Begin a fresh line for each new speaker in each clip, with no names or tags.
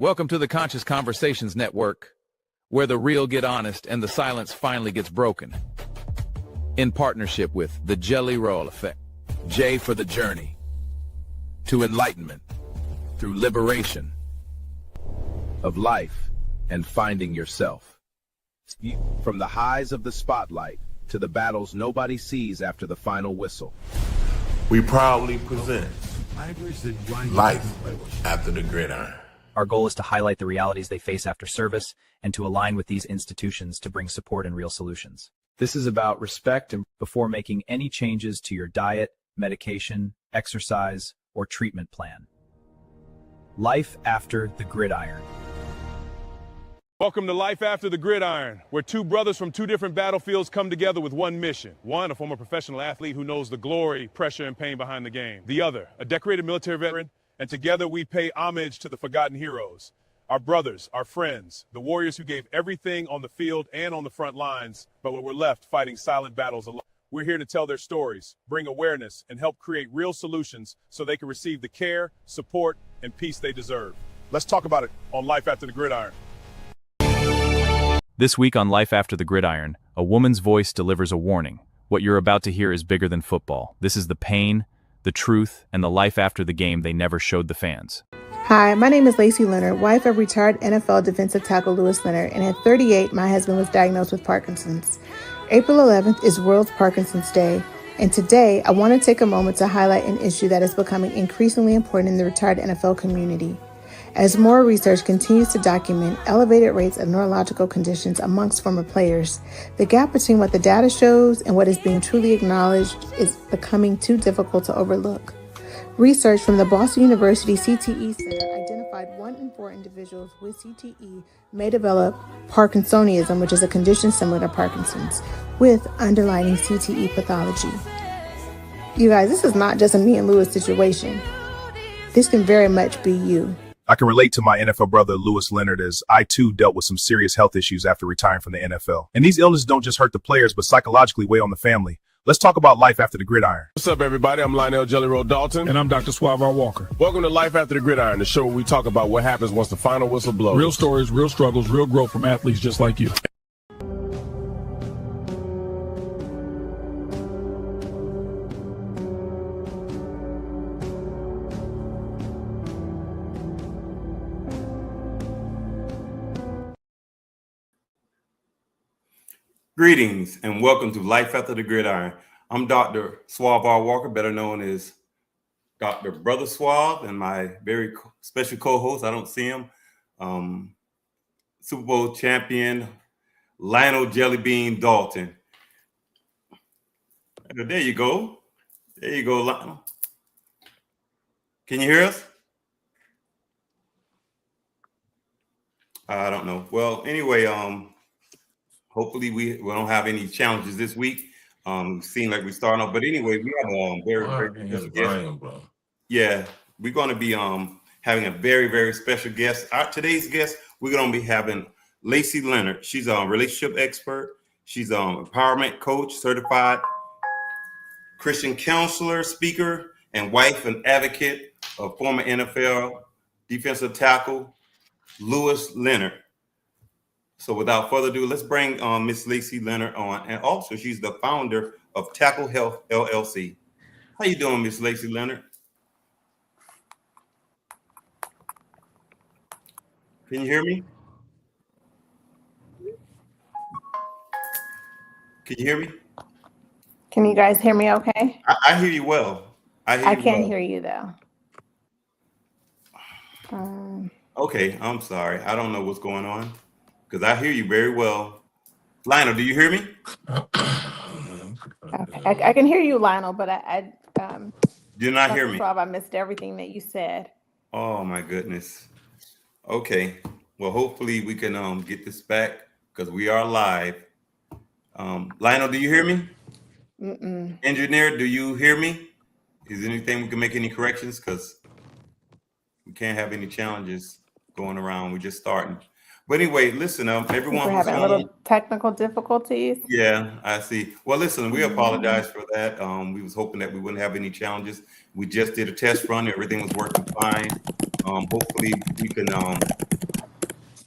Welcome to the Conscious Conversations Network, where the real get honest and the silence finally gets broken. In partnership with the Jellyroll effect. J for the journey. To enlightenment. Through liberation. Of life and finding yourself. From the highs of the spotlight to the battles nobody sees after the final whistle.
We proudly present Life After the Gridiron.
Our goal is to highlight the realities they face after service and to align with these institutions to bring support and real solutions. This is about respect and before making any changes to your diet, medication, exercise, or treatment plan. Life After the Gridiron.
Welcome to Life After the Gridiron, where two brothers from two different battlefields come together with one mission. One, a former professional athlete who knows the glory, pressure, and pain behind the game. The other, a decorated military veteran, and together we pay homage to the forgotten heroes. Our brothers, our friends, the warriors who gave everything on the field and on the front lines, but were left fighting silent battles alone. We're here to tell their stories, bring awareness, and help create real solutions so they can receive the care, support, and peace they deserve. Let's talk about it on Life After the Gridiron.
This week on Life After the Gridiron, a woman's voice delivers a warning. What you're about to hear is bigger than football. This is the pain, the truth, and the life after the game they never showed the fans.
Hi, my name is Leonard, wife of retired NFL defensive tackle Louis Leonard, and at 38, my husband was diagnosed with Parkinson's. April 11th is World Parkinson's Day, and today I want to take a moment to highlight an issue that is becoming increasingly important in the retired NFL community. As more research continues to document elevated rates of neurological conditions amongst former players, the gap between what the data shows and what is being truly acknowledged is becoming too difficult to overlook. Research from the Boston University CTE Center identified 1 in 4 individuals with CTE may develop Parkinsonism, which is a condition similar to Parkinson's, with underlying CTE pathology. You guys, this is not just a me and Louis situation. This can very much be you.
I can relate to my NFL brother, Louis Leonard, as I too dealt with some serious health issues after retiring from the NFL. And these illnesses don't just hurt the players, but psychologically weigh on the family. Let's talk about Life After the Gridiron.
What's up, everybody? I'm Lional Jellyroll Dalton.
And I'm Dr. Suave Walker.
Welcome to Life After the Gridiron, the show where we talk about what happens once the final whistle blows.
Real stories, real struggles, real growth from athletes just like you.
Greetings and welcome to Life After the Gridiron. I'm Dr. Suave Walker, better known as Dr. Brother Suave, and my very special co-host, I don't see him, Super Bowl champion, Lionel Jellybean Dalton. There you go. There you go, Lionel. Can you hear us? I don't know. Well, anyway, hopefully we don't have any challenges this week. Seem like we're starting off, but anyway, we have a very special guest. Yeah, we're going to be having a very special guest. Today's guest, we're going to be having Lacey Leonard. She's a relationship expert. She's an empowerment coach, certified Christian counselor, speaker, and wife and advocate of former NFL defensive tackle Louis Leonard. So without further ado, let's bring Miss Lacey Leonard on. And also, she's the founder of Tackle Health, LLC. How you doing, Miss Lacey Leonard? Can you hear me? Can you hear me?
Can you guys hear me okay?
I hear you well.
I can't hear you, though.
Okay, I'm sorry. I don't know what's going on. Because I hear you very well. Lionel, do you hear me?
Okay. I can hear you, Lionel, but I
do not hear me.
I missed everything that you said.
Oh my goodness. Okay. Well, hopefully we can get this back because we are live. Lionel, do you hear me? Engineer, do you hear me? Is there anything we can make any corrections? Because we can't have any challenges going around. We're just starting. But anyway, listen, everyone
We're having a little technical difficulties.
Yeah, I see. Well, listen, we apologize for that. We was hoping that we wouldn't have any challenges. We just did a test run. Everything was working fine. Hopefully we can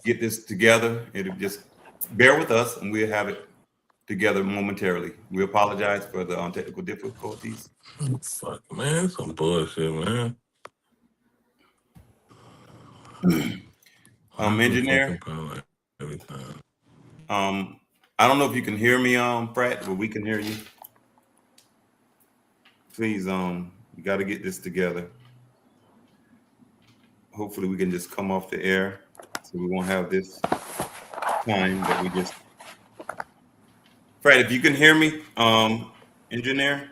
get this together. It'll just bear with us, and we'll have it together momentarily. We apologize for the technical difficulties.
Fuck, man, some bullshit, man.
Engineer. I don't know if you can hear me, Pratt, but we can hear you. Please, we got to get this together. Hopefully we can just come off the air so we won't have this time that we just. Pratt, if you can hear me, engineer,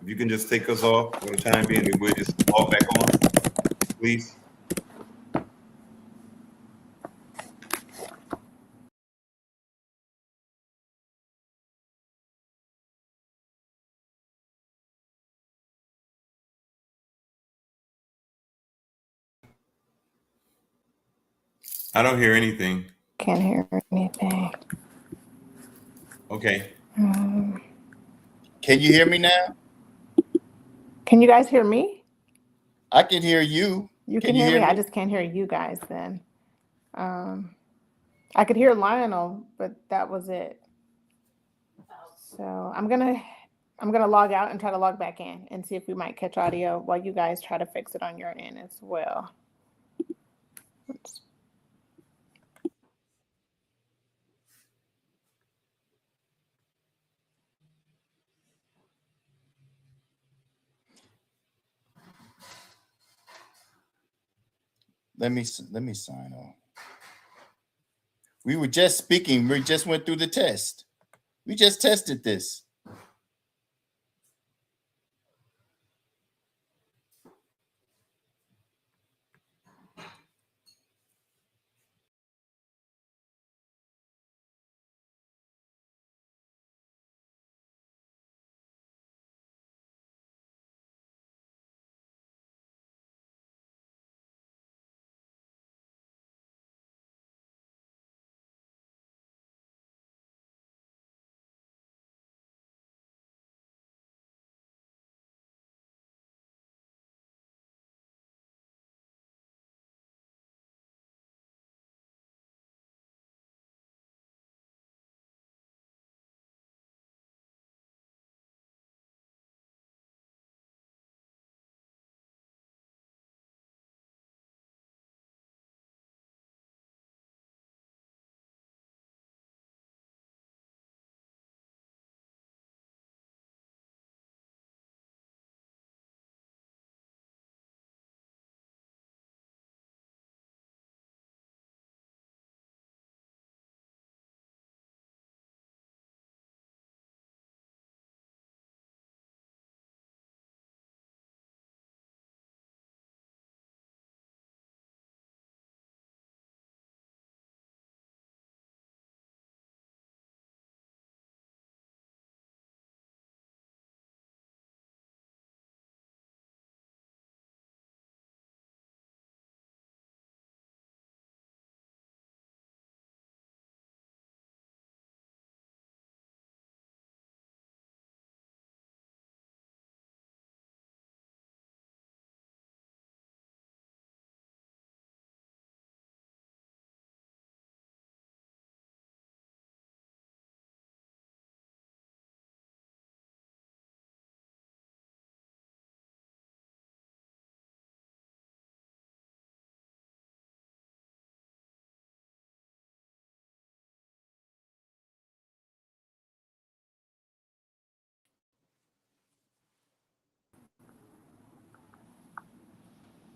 if you can just take us off for the time being, and we'll just walk back on, please. I don't hear anything.
Can't hear anything.
Okay.
Can you hear me now?
Can you guys hear me?
I can hear you.
You can hear me? I just can't hear you guys then. I could hear Lionel, but that was it. So I'm gonna log out and try to log back in and see if we might catch audio while you guys try to fix it on your end as well. Oops.
Let me sign on. We were just speaking. We just went through the test. We just tested this.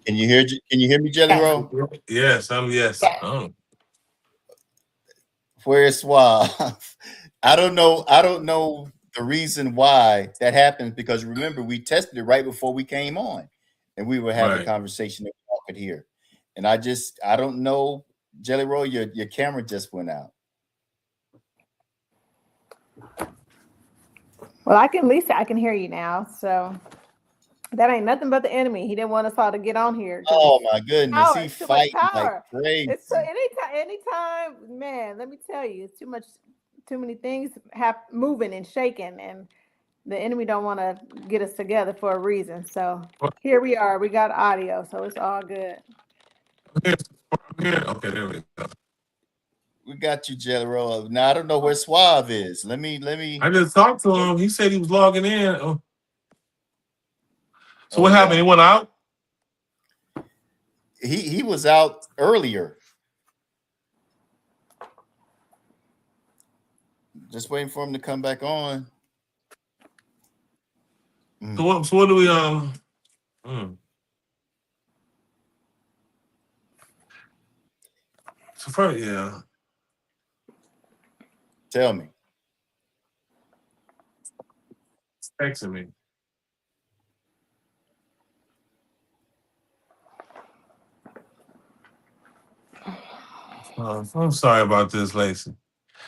Can you hear me, Jellyroll?
Yes, yes. Oh.
Where's Suave? I don't know the reason why that happens, because remember, we tested it right before we came on, and we were having a conversation that we all could hear. And I don't know, Jellyroll, your camera just went out.
Well, I can hear you now, so that ain't nothing but the enemy. He didn't want us all to get on here.
Oh my goodness, he fighting like crazy.
It's anytime, man. Let me tell you, it's too many things moving and shaking, and the enemy don't want to get us together for a reason. So here we are. We got audio, so it's all good.
Okay, there we go.
We got you, Jellyroll. Now I don't know where Suave is. Let me.
I just talked to him. He said he was logging in. Oh. So what
Hold
happened? He
on.
went out?
He was out earlier. Just waiting for him to come back on.
So what do we So first, yeah.
Tell me.
It's texting me. I'm sorry about this, Lacey.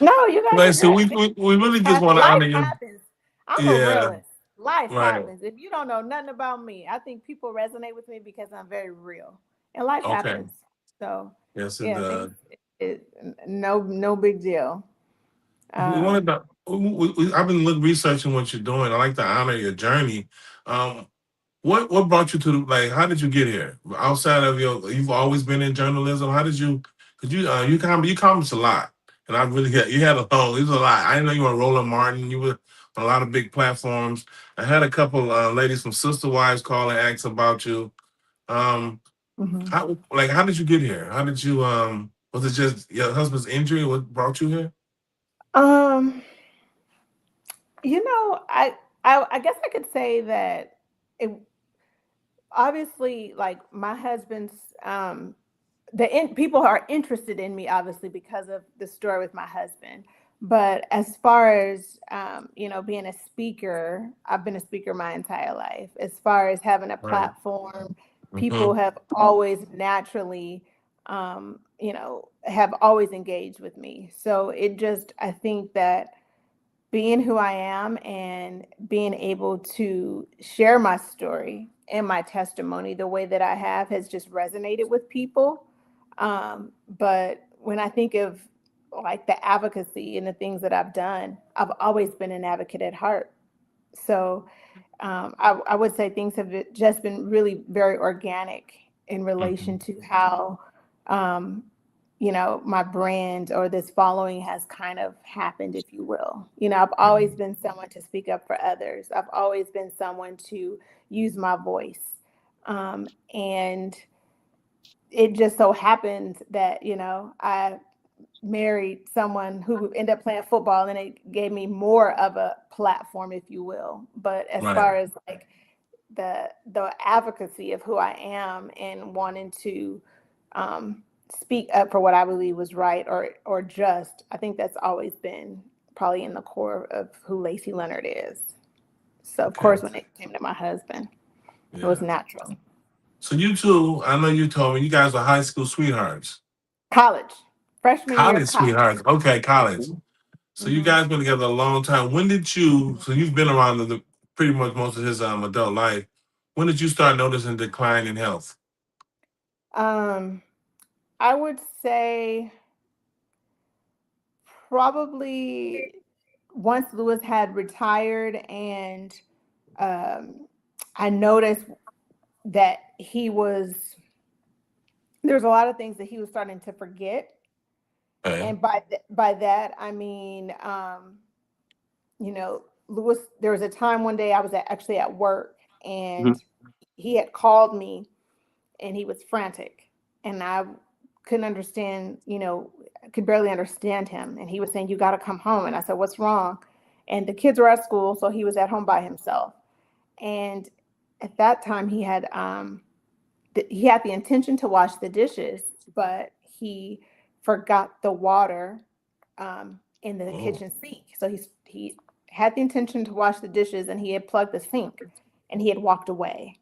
No, you guys are
Lacey,
good.
we really just want to
Life
honor you.
happens. I'm a
Yeah,
realist. Life
right.
happens. If you don't know nothing about me, I think people resonate with me because I'm very real, and life
Okay.
happens. So
Yes, it
yeah,
does.
no big deal.
We wanted to. I've been researching what you're doing. I like to honor your journey. Um, what brought you to like? How did you get here? Outside of you've always been in journalism. How did you? Cause you accomplished a lot, and I really you had a long. It was a lot. I didn't know you were Roland Martin. You were on a lot of big platforms. I had a couple ladies from Sister Wives call and ask about you. How did you get here? How did you Was it just your husband's injury? What brought you here?
Um, I guess I could say that it obviously like my husband's people are interested in me obviously because of the story with my husband. But as far as being a speaker, I've been a speaker my entire life. As far as having a
Right.
platform, people
Mm-hmm.
have always naturally have always engaged with me. So I think that being who I am and being able to share my story and my testimony the way that I have has just resonated with people. But when I think of like the advocacy and the things that I've done, I've always been an advocate at heart. So I would say things have just been really very organic in relation to how my brand or this following has kind of happened, if you will. I've always been someone to speak up for others. I've always been someone to use my voice. And it just so happened that, I married someone who ended up playing football, and it gave me more of a platform, if you will. But as far as like the advocacy of who I am and wanting to speak up for what I believe was right or just, I think that's always been probably in the core of who Lacey Leonard is. So of course, when it came to my husband, it was natural.
So you two, I know you told me you guys are high school sweethearts.
College, freshman year
College
of college.
sweethearts. Okay, college. So you guys been together a long time. When did you? So you've been around pretty much most of his adult life. When did you start noticing decline in health?
I would say probably once Lewis had retired, and I noticed that there's a lot of things that he was starting to forget.
Okay.
And by that, I mean, Lewis, there was a time one day I was actually at work, and he had called me and he was frantic, and I couldn't understand, could barely understand him. And he was saying, "You got to come home." And I said, "What's wrong?" And the kids were at school, so he was at home by himself. And at that time he had the intention to wash the dishes, but he forgot the water in the kitchen sink. So he had the intention to wash the dishes, and he had plugged the sink, and he had walked away,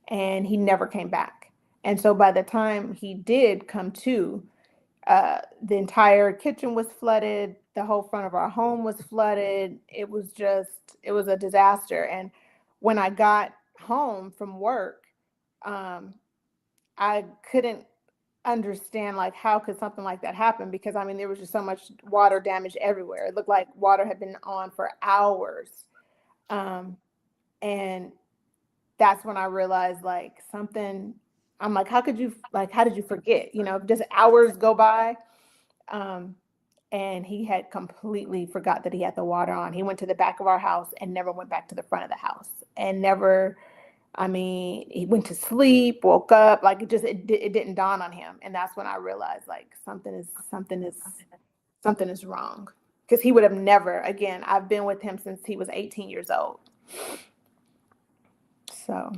and he never came back. And so by the time he did come to, the entire kitchen was flooded. The whole front of our home was flooded. It was a disaster. And when I got home from work, I couldn't understand like how could something like that happen, because I mean there was just so much water damage everywhere. It looked like water had been on for hours. And that's when I realized like something I'm like, how did you forget? Just hours go by. And he had completely forgot that he had the water on. He went to the back of our house and never went back to the front of the house, and never, he went to sleep, woke up, like it didn't dawn on him. And that's when I realized like something is wrong. Because he would have never, again, I've been with him since he was 18 years old. So.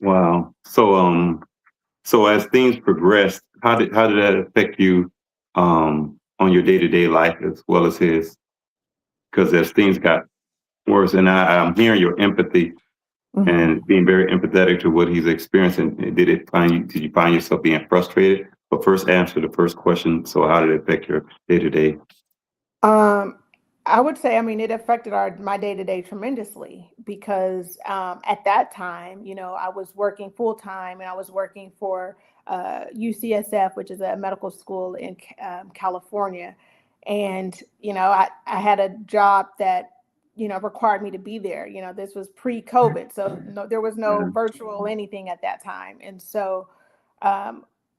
Wow. So as things progressed, how did that affect you on your day-to-day life as well as his? Because as things got worse, and I'm hearing your empathy and being very empathetic to what he's experiencing. Did you find yourself being frustrated? But first answer the first question. So how did it affect your day-to-day?
I would say, it affected my day-to-day tremendously because at that time, I was working full-time, and I was working for UCSF, which is a medical school in California. And, I had a job that, required me to be there. This was pre-COVID, so there was no virtual anything at that time. And so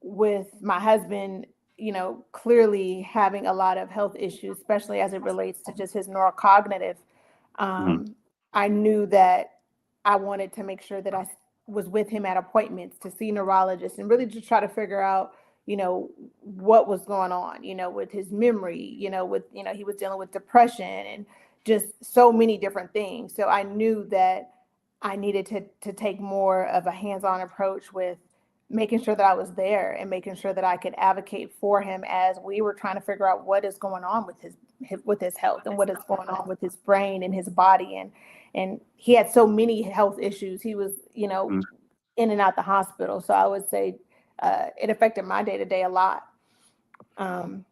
with my husband, clearly having a lot of health issues, especially as it relates to just his neurocognitive, I knew that I wanted to make sure that I was with him at appointments to see neurologists and really just try to figure out, what was going on, with his memory, he was dealing with depression and just so many different things. So I knew that I needed to take more of a hands-on approach with making sure that I was there and making sure that I could advocate for him as we were trying to figure out what is going on with his health and what is going on with his brain and his body. And he had so many health issues. He was, in and out the hospital. So I would say it affected my day-to-day a lot. And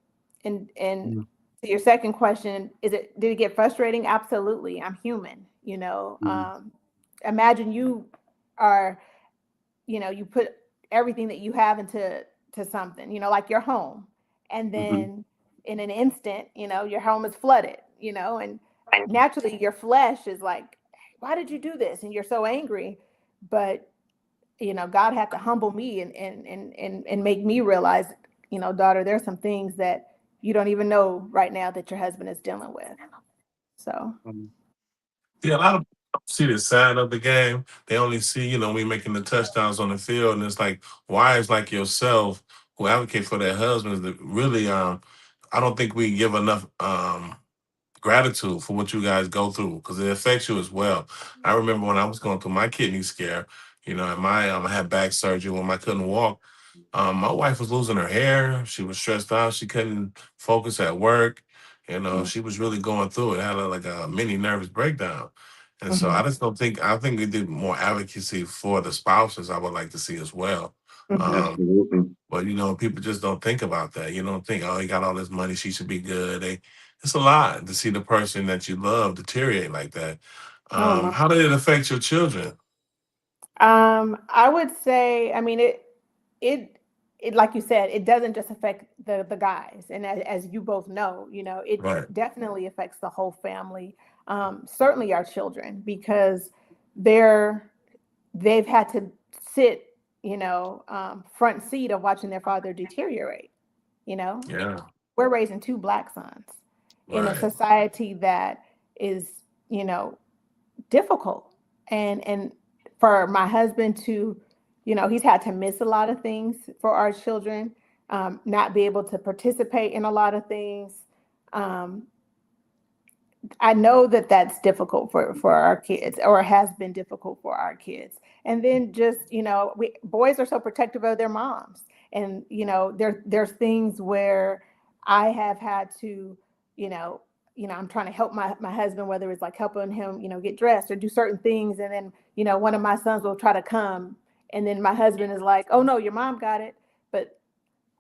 to your second question, did it get frustrating? Absolutely. I'm human, imagine you are, you put everything that you have into something, like your home. And then in an instant, your home is flooded, and naturally your flesh is like, why did you do this? And you're so angry. But, God had to humble me and make me realize, daughter, there's some things that you don't even know right now that your husband is dealing with. So.
Yeah, a lot of people see the side of the game. They only see, we making the touchdowns on the field, and it's like wives like yourself who advocate for their husbands that really, I don't think we give enough gratitude for what you guys go through because it affects you as well. I remember when I was going through my kidney scare, and I had back surgery when I couldn't walk. My wife was losing her hair. She was stressed out. She couldn't focus at work. She was really going through it. Had like a mini nervous breakdown. And so I just I think we did more advocacy for the spouses I would like to see as well. But, people just don't think about that. You don't think, oh, he got all this money, she should be good. It's a lot to see the person that you love deteriorate like that. How did it affect your children?
I would say, it like you said, it doesn't just affect the guys. And as you both know, it definitely affects the whole family. Certainly our children, because they've had to sit, front seat of watching their father deteriorate.
Yeah.
We're raising two Black sons in a society that is, difficult. And for my husband to, he's had to miss a lot of things for our children, not be able to participate in a lot of things. I know that that's difficult for our kids, or has been difficult for our kids. And then just, boys are so protective of their moms. And, there's things where I have had to, I'm trying to help my husband, whether it's like helping him, get dressed or do certain things. And then, one of my sons will try to come. And then my husband is like, oh, no, your mom got it. But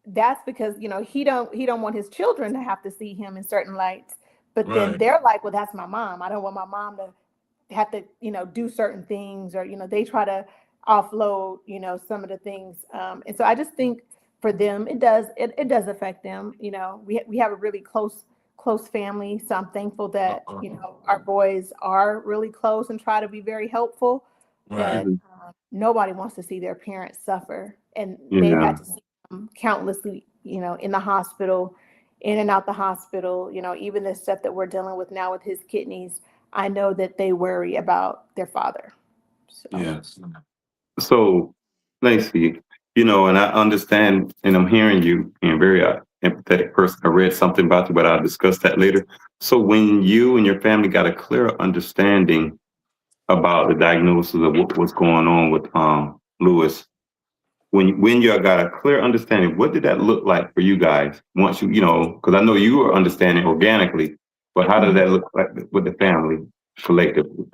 that's because, he don't want his children to have to see him in certain lights. But then they're like, well, that's my mom. I don't want my mom to have to, do certain things, or, they try to offload, some of the things. And so I just think for them, it does affect them. We have a really close family. So I'm thankful that, our boys are really close and try to be very helpful.
Right.
Nobody wants to see their parents suffer, and they've
Yeah.
had to see them countlessly, in the hospital, in and out the hospital, even the stuff that we're dealing with now with his kidneys. I know that they worry about their father. So.
Yes.
So, Lacey, and I understand, and I'm hearing you being a very empathetic person. I read something about you, but I'll discuss that later. So, when you and your family got a clearer understanding about the diagnosis of what was going on with Lewis, when you got a clear understanding, what did that look like for you guys? Once because I know you were understanding organically, but how did that look like with the family collectively?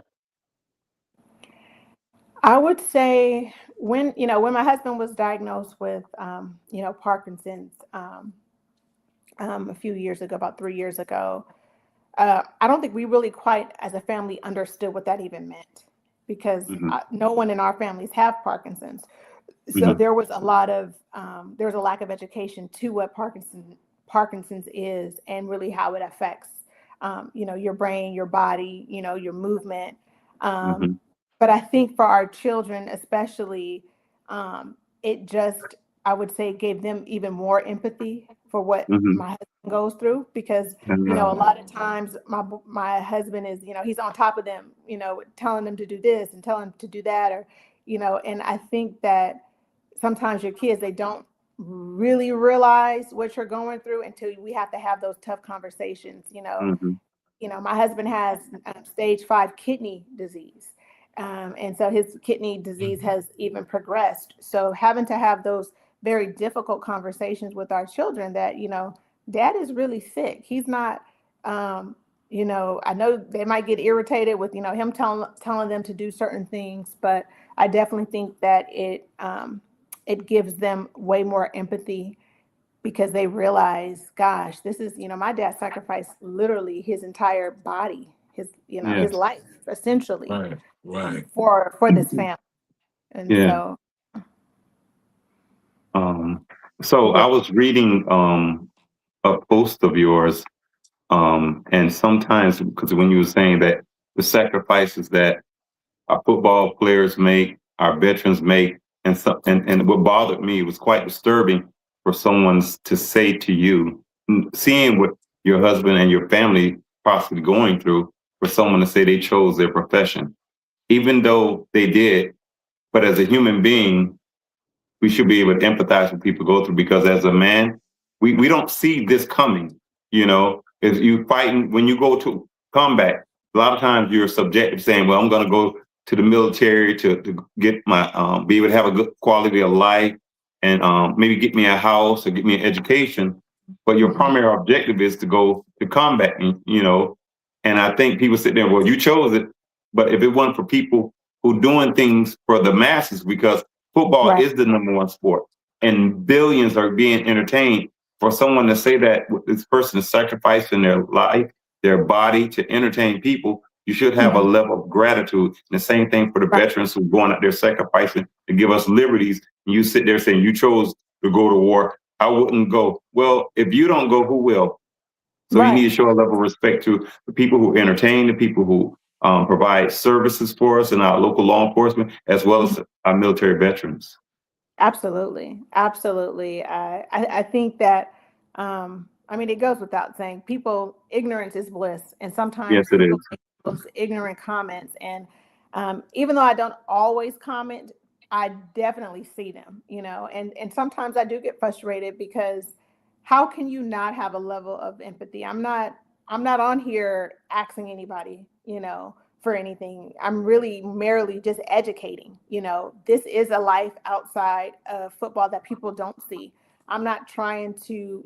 I would say when my husband was diagnosed with, Parkinson's, a few years ago, about 3 years ago, I don't think we really quite as a family understood what that even meant, because no one in our families have Parkinson's. So there was a lot of, there was a lack of education to what Parkinson's is, and really how it affects, your brain, your body, your movement. But I think for our children, especially, it just, I would say, gave them even more empathy for what my husband goes through, because, a lot of times my husband is, he's on top of them, telling them to do this and telling them to do that, or, and I think that sometimes your kids, they don't really realize what you're going through until we have to have those tough conversations. My husband has stage 5 kidney disease. And so his kidney disease has even progressed. So having to have those very difficult conversations with our children that, dad is really sick. He's not, I know they might get irritated with, him telling them to do certain things, but I definitely think that it gives them way more empathy, because they realize, gosh, this is, my dad sacrificed literally his entire body, his life, essentially.
Right.
For this family. And
so I was reading a post of yours, and sometimes, because when you were saying that the sacrifices that our football players make, our veterans make, and what bothered me, was quite disturbing for someone to say to you, seeing what your husband and your family possibly going through, for someone to say they chose their profession, even though they did. But as a human being, we should be able to empathize with people go through, because as a man, we don't see this coming. If you fighting, when you go to combat, a lot of times you're subjective, saying, well, I'm going to go to the military to get my, be able to have a good quality of life, and maybe get me a house or get me an education. But your primary objective is to go to combat, and I think people sit there, well, you chose it. But if it wasn't for people who doing things for the masses, because football is the number one sport, and billions are being entertained, for someone to say that this person is sacrificing their life, their body, to entertain people, you should have a level of gratitude. And the same thing for the veterans who are going out there sacrificing to give us liberties. And you sit there saying, you chose to go to war, I wouldn't go. Well, if you don't go, who will? So you need to show a level of respect to the people who entertain, the people who provide services for us, and our local law enforcement, as well as our military veterans.
Absolutely. I think that, it goes without saying, ignorance is bliss. And sometimes people make those ignorant comments. And even though I don't always comment, I definitely see them, and sometimes I do get frustrated, because how can you not have a level of empathy? I'm not on here asking anybody, for anything. I'm really merely just educating. This is a life outside of football that people don't see. I'm not trying to,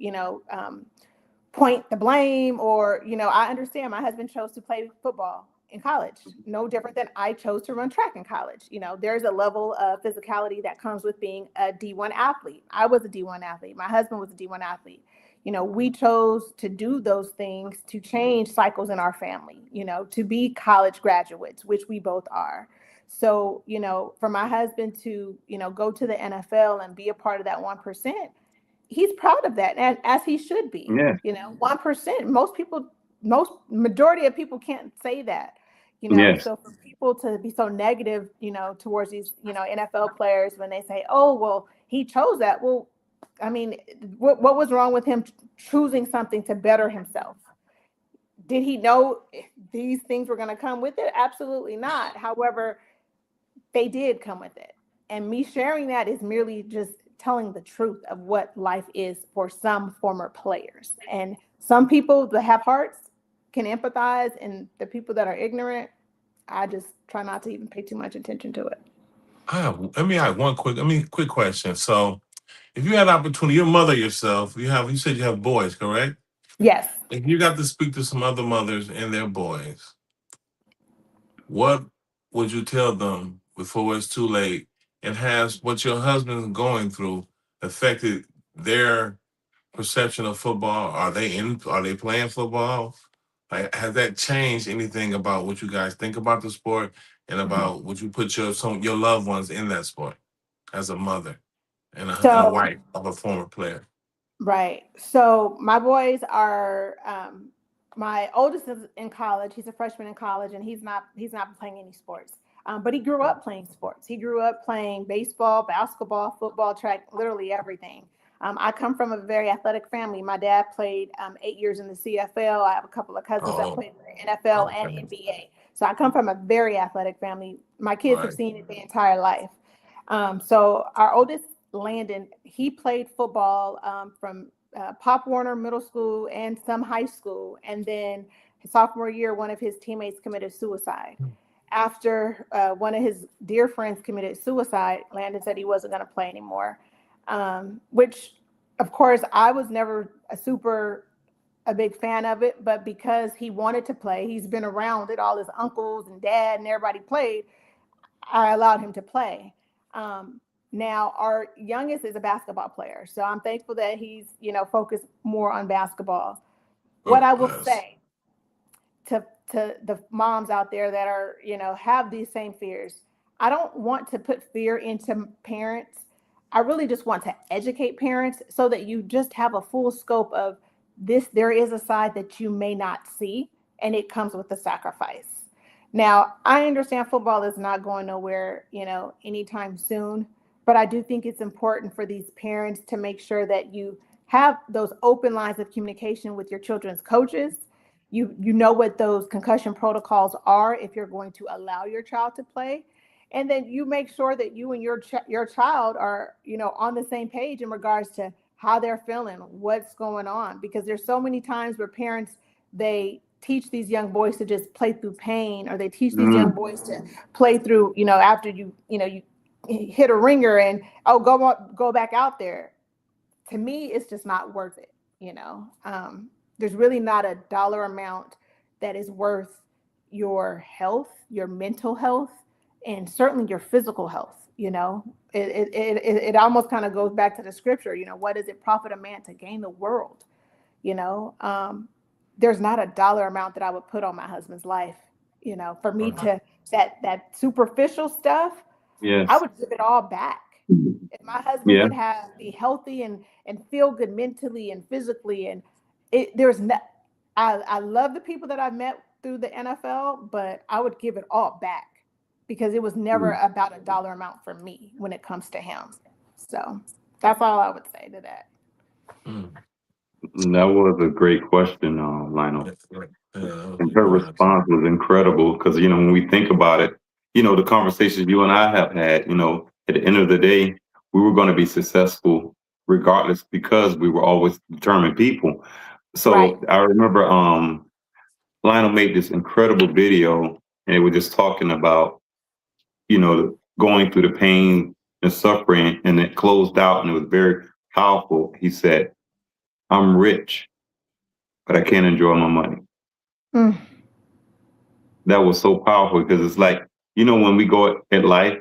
point the blame, or, I understand my husband chose to play football in college, no different than I chose to run track in college. There's a level of physicality that comes with being a D1 athlete. I was a D1 athlete. My husband was a D1 athlete. We chose to do those things to change cycles in our family, to be college graduates, which we both are. So, for my husband to, go to the NFL and be a part of that 1%, he's proud of that, and as he should be. 1%, majority of people can't say that, You know,
Yes.
so for people to be so negative, you know, towards these, you know, NFL players when they say, oh, well, he chose that. Well, I mean, what was wrong with him choosing something to better himself? Did he know these things were going to come with it? Absolutely not. However, they did come with it. And me sharing that is merely just telling the truth of what life is for some former players. And some people that have hearts can empathize, and the people that are ignorant, I just try not to even pay too much attention to it.
Let me ask one quick question. So, if you had opportunity, your mother yourself, you said you have boys, correct?
Yes.
If you got to speak to some other mothers and their boys, what would you tell them before it's too late? And has what your husband's going through affected their perception of football? Are they playing football? Like, has that changed anything about what you guys think about the sport and about would you put your loved ones in that sport as a mother and a
So,
wife of a former player?
right. So my boys are, my oldest is in college. He's a freshman in college, and he's not playing any sports. But he grew up playing sports. He grew up playing baseball, basketball, football, track, literally everything. I come from a very athletic family. My dad played 8 years in the CFL. I have a couple of cousins that played in the NFL and NBA. So I come from a very athletic family. My kids have seen it their entire life. So our oldest, Landon, he played football from Pop Warner Middle School and some high school. And then his sophomore year, one of his teammates committed suicide. After one of his dear friends committed suicide, Landon said he wasn't going to play anymore. Which, of course, I was never a big fan of it, but because he wanted to play, he's been around it, all his uncles and dad and everybody played, I allowed him to play. Now our youngest is a basketball player, so I'm thankful that he's, you know, focused more on basketball. What I will say to the moms out there that are, you know, have these same fears, I don't want to put fear into parents. I really just want to educate parents so that you just have a full scope of this. There is a side that you may not see, and it comes with the sacrifice. Now, I understand football is not going nowhere, you know, anytime soon, but I do think it's important for these parents to make sure that you have those open lines of communication with your children's coaches. You know what those concussion protocols are if you're going to allow your child to play. And then you make sure that you and your child are, you know, on the same page in regards to how they're feeling, what's going on. Because there's so many times where parents, they teach these young boys to just play through pain, or they teach these young boys to play through, you know, after you hit a ringer and, oh, go back out there. To me, it's just not worth it, you know. There's really not a dollar amount that is worth your health, your mental health, and certainly your physical health. You know, it almost kind of goes back to the scripture, you know, what does it profit a man to gain the world? You know, there's not a dollar amount that I would put on my husband's life, you know, for me to that superficial stuff.
Yes.
I would give it all back. If my husband could be healthy and feel good mentally and physically, and I love the people that I've met through the NFL, but I would give it all back because it was never about a dollar amount for me when it comes to him. So that's all I would say to that.
That was a great question, Lionel. And her response was incredible because, you know, when we think about it, you know, the conversations you and I have had, you know, at the end of the day, we were going to be successful regardless because we were always determined people. So I remember Lionel made this incredible video, and it was just talking about, you know, going through the pain and suffering, and it closed out, and it was very powerful. He said, "I'm rich, but I can't enjoy my money." That was so powerful because it's like, you know, when we go at life,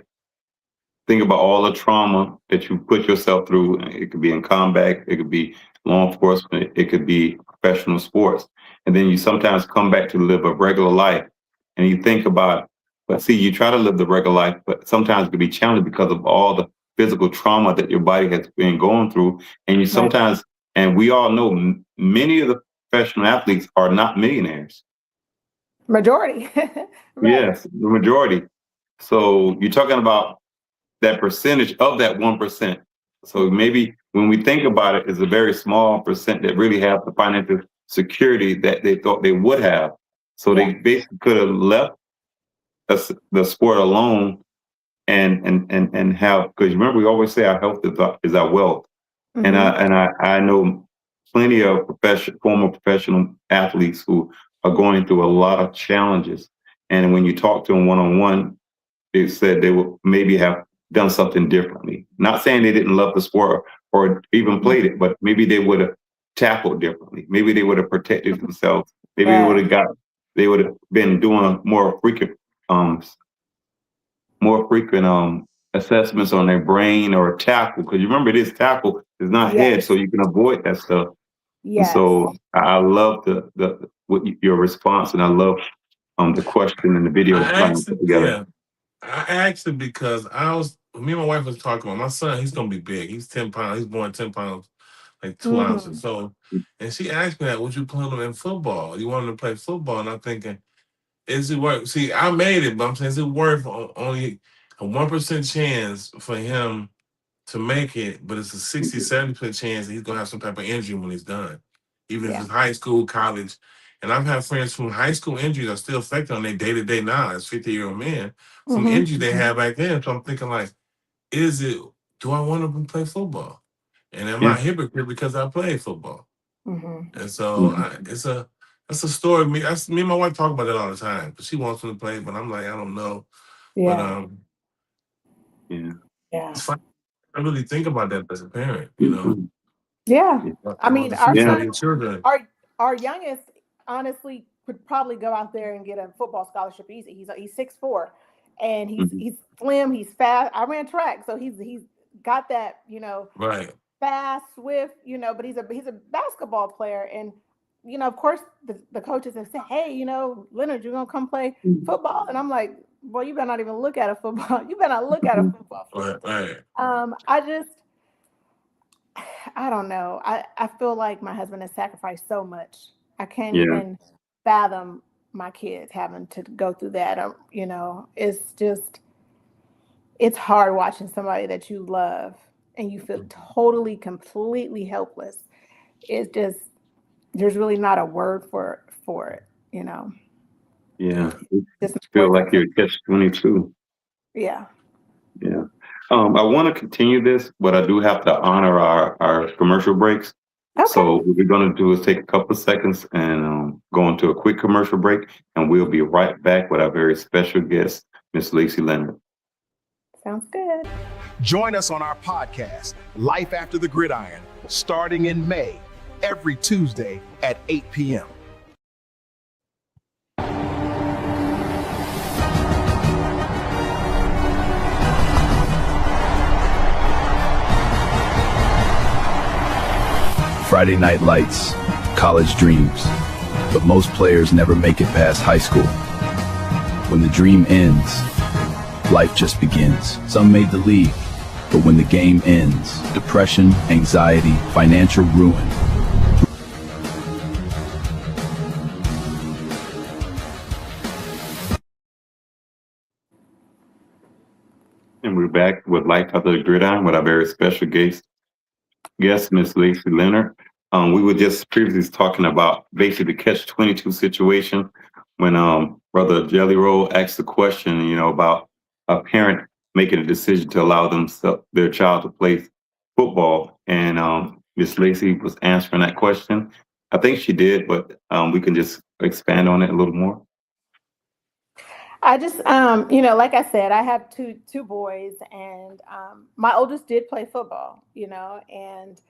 think about all the trauma that you put yourself through. It could be in combat, it could be law enforcement, it could be professional sports. And then you sometimes come back to live a regular life and you think about, but see, you try to live the regular life, but sometimes it can be challenging because of all the physical trauma that your body has been going through. And you sometimes, and we all know many of the professional athletes are not millionaires.
Majority. Right.
Yes, the majority. So you're talking about that percentage of that 1%. So maybe when we think about it, it's a very small percent that really have the financial security that they thought they would have. So they basically could have left the sport alone and have, because remember we always say our health is our wealth. And I know plenty of former professional athletes who are going through a lot of challenges. And when you talk to them one-on-one, they said they would maybe have done something differently. Not saying they didn't love the sport or even played it, but maybe they would have tackled differently. Maybe they would have protected themselves. Maybe they would have been doing more frequent assessments on their brain or tackle. Because you remember, it is tackle, it's not head, so you can avoid that stuff.
Yes.
And so I love your response, and I love the question and the video put together.
Yeah, I asked it because me and my wife was talking about my son. He's gonna be big. He's 10 pounds. He's born 10 pounds, like 2 ounces. So, and she asked me that, would you put him in football? You want him to play football? And I'm thinking, is it worth? See, I made it, but I'm saying, is it worth only a 1% chance for him to make it? But it's a 60-70% chance that he's gonna have some type of injury when he's done, even if it's high school, college. And I've had friends from high school injuries are still affected on their day-to-day now as 50-year-old men from injuries they had back then. So I'm thinking, like, do I want to play football? And am I a hypocrite because I play football? And so that's a story. Me and my wife talk about that all the time. But she wants him to play, but I'm like, I don't know.
Yeah.
But it's fun. I really think about that as a parent,
Yeah. I mean, our son,
children.
our youngest, honestly, could probably go out there and get a football scholarship easy. He's 6'4", and he's slim, he's fast. I ran track, so he's got that,
Right.
fast, swift, but he's a basketball player. And of course the coaches have said, hey, Leonard, you're gonna come play football. And I'm like, well, you better not even look at a football. You better not look at a football.
Right.
I don't know. I feel like my husband has sacrificed so much. I can't even fathom my kids having to go through that. It's hard watching somebody that you love and you feel totally, completely helpless. It's just, there's really not a word for it,
Yeah.
Just
feel like you're catch-22.
Yeah.
Yeah. I want to continue this, but I do have to honor our commercial breaks.
Okay.
So what we're going to do is take a couple of seconds and go into a quick commercial break, and we'll be right back with our very special guest, Miss Lacey Leonard.
Sounds good.
Join us on our podcast, Life After the Gridiron, starting in May, every Tuesday at 8 p.m.
Friday night lights, college dreams. But most players never make it past high school. When the dream ends, life just begins. Some made the league, but when the game ends, depression, anxiety, financial ruin.
And we're back with Life After the Gridiron with our very special guest, Miss Lacey Leonard. We were just previously talking about basically the catch-22 situation when Brother Jellyroll asked the question, about a parent making a decision to allow their child to play football. And Miss Lacey was answering that question. I think she did, but we can just expand on it a little more.
I just, like I said, I have two boys, and my oldest did play football, and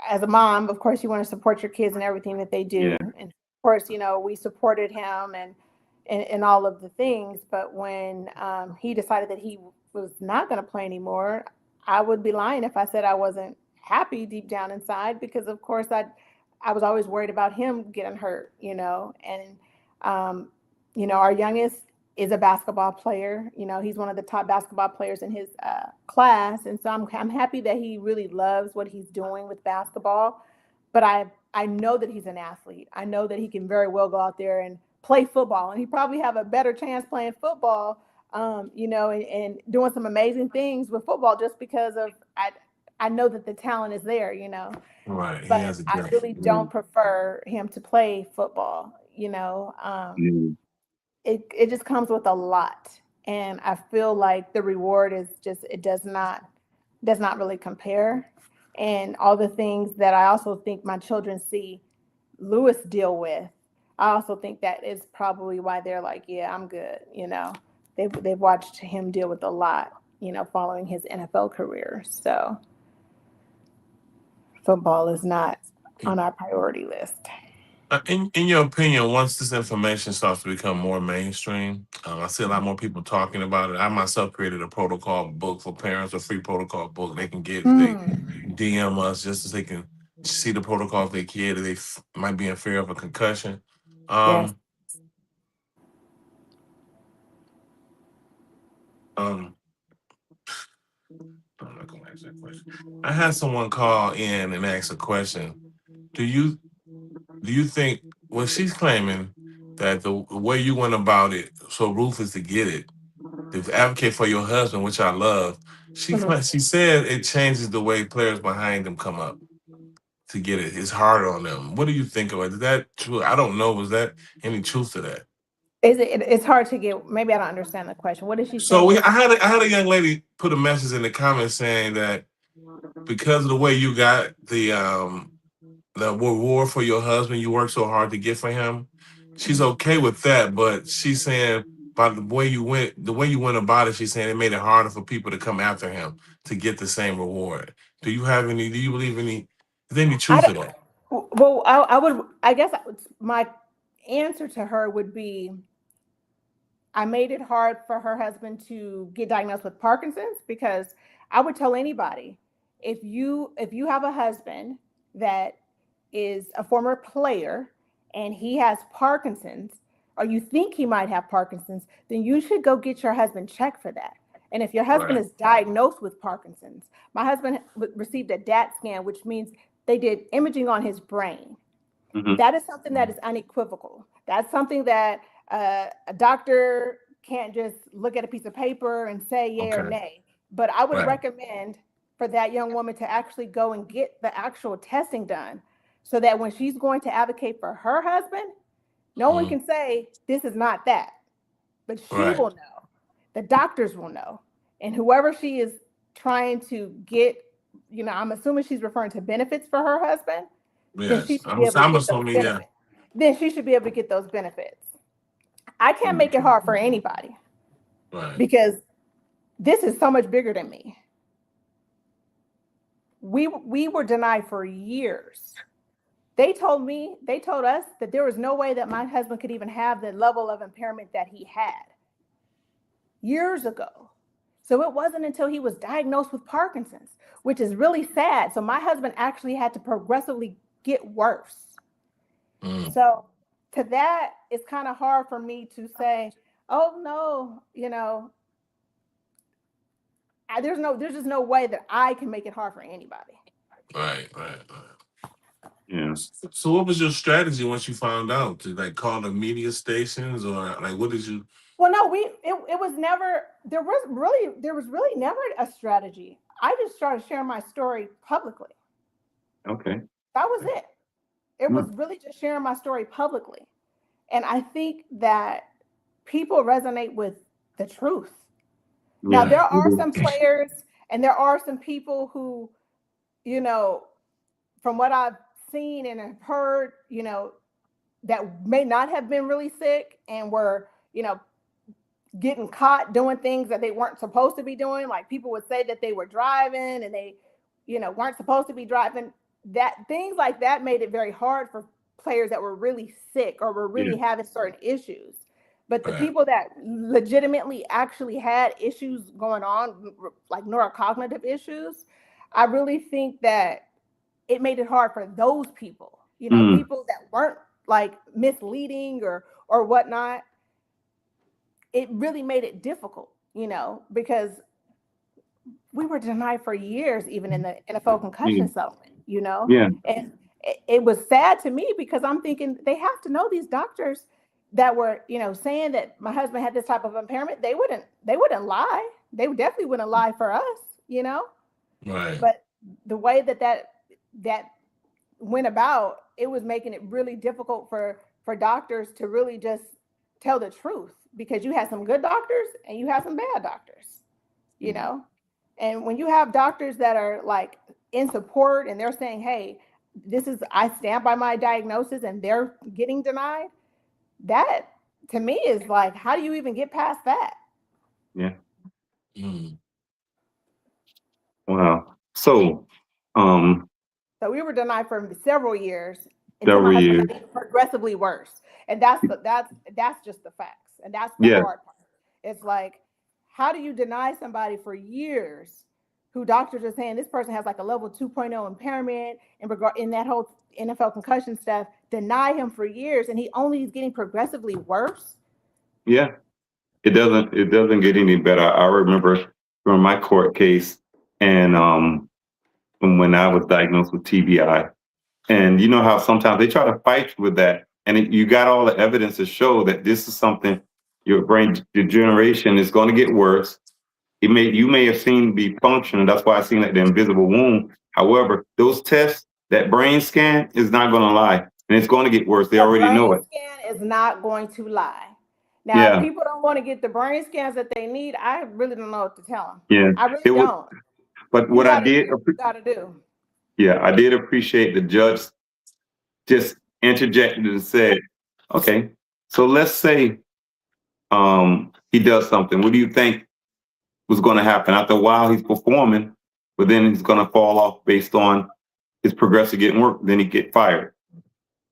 as a mom, of course, you want to support your kids and everything that they do.
Yeah.
And of course, we supported him and all of the things. But when he decided that he was not going to play anymore, I would be lying if I said I wasn't happy deep down inside, because of course I was always worried about him getting hurt, and our youngest is a basketball player. He's one of the top basketball players in his class. And so I'm happy that he really loves what he's doing with basketball. but I know that he's an athlete. I know that he can very well go out there and play football, and he probably have a better chance playing football, you know, and doing some amazing things with football just because of I know that the talent is there, you know.
Right. He
But
has a
I
gift.
really don't prefer him to play football, you know. It just comes with a lot. And I feel like the reward is just, it does not really compare. And all the things that I also think my children see Lewis deal with, I also think that is probably why they're like, yeah, I'm good. You know, they've watched him deal with a lot, you know, following his NFL career. So football is not on our priority list.
In your opinion, once this information starts to become more mainstream, I see a lot more people talking about it. I myself created a protocol book for parents, a free protocol book they can get if they DM us, just so they can see the protocol of their kid if they might be in fear of a concussion.
Yes.
I'm not gonna ask that question. I had someone call in and ask a question. Do you think, well, she's claiming that the way you went about it so ruthless to get it, to advocate for your husband, which I love, she said it changes the way players behind them come up to get it. It's harder on them. What do you think of it? Is that true? I don't know. Was that any truth to that?
It's hard to get. Maybe I don't understand the question. What is she
So
saying?
I had a young lady put a message in the comments saying that because of the way you got the reward for your husband, you worked so hard to get for him. She's okay with that, but she's saying by the way you went about it, she's saying it made it harder for people to come after him to get the same reward. Do you believe is there any truth to that?
Well, I guess my answer to her would be, I made it hard for her husband to get diagnosed with Parkinson's, because I would tell anybody, if you have a husband that is a former player and he has Parkinson's, or you think he might have Parkinson's, then you should go get your husband checked for that. And if your husband is diagnosed with Parkinson's, my husband received a DAT scan, which means they did imaging on his brain. That is something that is unequivocal. That's something that a doctor can't just look at a piece of paper and say yay or nay. But I would recommend for that young woman to actually go and get the actual testing done, so that when she's going to advocate for her husband, no one can say this is not that. But she will know. The doctors will know. And whoever she is trying to get, you know, I'm assuming she's referring to benefits for her husband. Then she should be able to get those benefits. Then she should be able to get those benefits. I can't make it hard for anybody, because this is so much bigger than me. We were denied for years. They told us that there was no way that my husband could even have the level of impairment that he had years ago. So it wasn't until he was diagnosed with Parkinson's, which is really sad. So my husband actually had to progressively get worse. So to that, it's kind of hard for me to say, oh no, you know, there's just no way that I can make it hard for anybody.
Right.
Yeah.
So what was your strategy once you found out? To like call the media stations, or like what did you?
Well, no, it was never, there was really never a strategy. I just started sharing my story publicly.
Okay.
That was it. It was really just sharing my story publicly. And I think that people resonate with the truth. Now, there are some players and there are some people who, you know, from what I've seen and have heard, you know, that may not have been really sick and were, you know, getting caught doing things that they weren't supposed to be doing. Like people would say that they were driving and they, you know, weren't supposed to be driving. That things like that made it very hard for players that were really sick or were really having certain issues. But the people that legitimately actually had issues going on, like neurocognitive issues, I really think that it made it hard for those people, you know, people that weren't like misleading or whatnot. It really made it difficult, you know, because we were denied for years, even in the NFL concussion settlement, you know, it was sad to me because I'm thinking they have to know these doctors that were, saying that my husband had this type of impairment. They wouldn't lie. They definitely wouldn't lie for us,
Right.
But the way that went about, it was making it really difficult for doctors to really just tell the truth, because you had some good doctors and you have some bad doctors, and when you have doctors that are like in support and they're saying, hey, I stand by my diagnosis, and they're getting denied, that to me is like, how do you even get past that?
Yeah.
Mm.
Wow. So,
So we were denied for several years until my husband got even progressively worse. And that's just the facts. And that's the hard part. It's like, how do you deny somebody for years who doctors are saying this person has like a level 2.0 impairment in that whole NFL concussion stuff, deny him for years, and he only is getting progressively worse?
Yeah. It doesn't get any better. I remember from my court case, and from when I was diagnosed with TBI, and you know how sometimes they try to fight you with that, and you got all the evidence to show that this is something, your brain degeneration is going to get worse. You may have seen be functional. That's why I seen like the invisible wound. However, those tests, that brain scan is not going to lie, and it's going to get worse. They already know it.
The brain scan is not going to lie. Now, if people don't want to get the brain scans that they need, I really don't know what to tell them.
Yeah,
I really don't.
But what I did,
gotta do.
Yeah, I did appreciate the judge just interjected and said, "Okay, so let's say he does something. What do you think was going to happen? After a while, he's performing, but then he's going to fall off based on his progressive getting work. Then he get fired,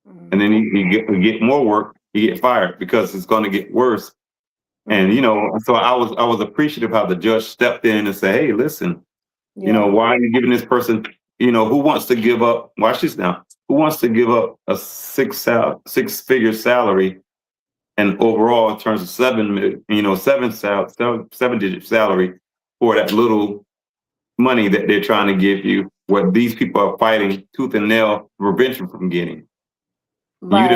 and then he get more work. He get fired because it's going to get worse." And so I was appreciative how the judge stepped in and said, "Hey, listen, why are you giving this person? Who wants to give up? Watch this now. Who wants to give up a six-figure salary, and overall in terms of seven-digit salary for that little money that they're trying to give you, what these people are fighting tooth and nail to prevent you from getting? Right.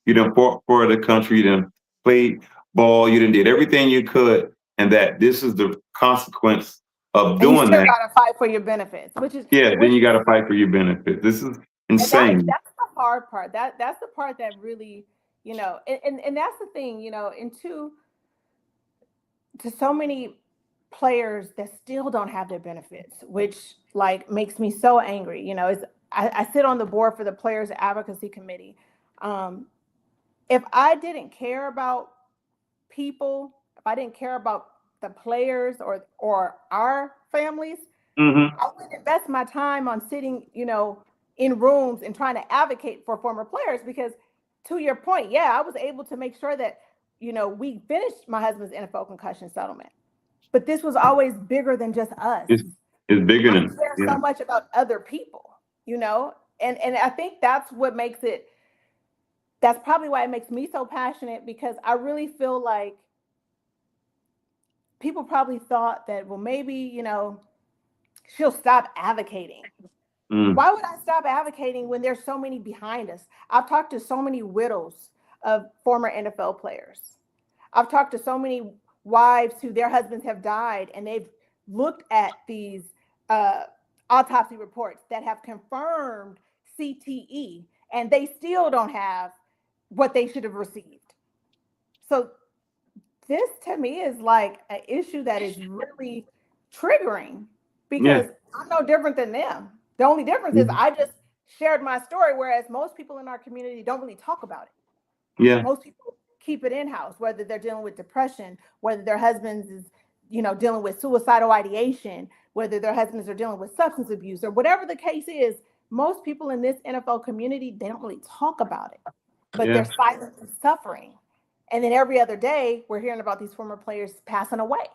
You done fought for the country. You done played ball. You done did everything you could, and that this is the consequence of doing
you
that.
Gotta fight for your benefits,
then you got to fight for your benefits. This is insane.
That's the hard part. That's the part that really, and that's the thing, and to so many players that still don't have their benefits, which like makes me so angry. I sit on the board for the Players Advocacy Committee. If I didn't care about people, if I didn't care about the players or our families, I would invest my time on sitting, in rooms and trying to advocate for former players, because to your point, I was able to make sure that, we finished my husband's NFL concussion settlement. But this was always bigger than just us.
It's bigger than
I care so much about other people, and I think that's what makes it, that's probably why it makes me so passionate, because I really feel like people probably thought that, well, maybe, she'll stop advocating. Why would I stop advocating when there's so many behind us? I've talked to so many widows of former NFL players. I've talked to so many wives who their husbands have died, and they've looked at these autopsy reports that have confirmed CTE, and they still don't have what they should have received. So this to me is like an issue that is really triggering, because I'm no different than them. The only difference is I just shared my story, whereas most people in our community don't really talk about it. Most people keep it in-house, whether they're dealing with depression, whether their husbands is, dealing with suicidal ideation, whether their husbands are dealing with substance abuse, or whatever the case is. Most people in this NFL community, they don't really talk about it, but they're silently suffering. And then every other day, we're hearing about these former players passing away.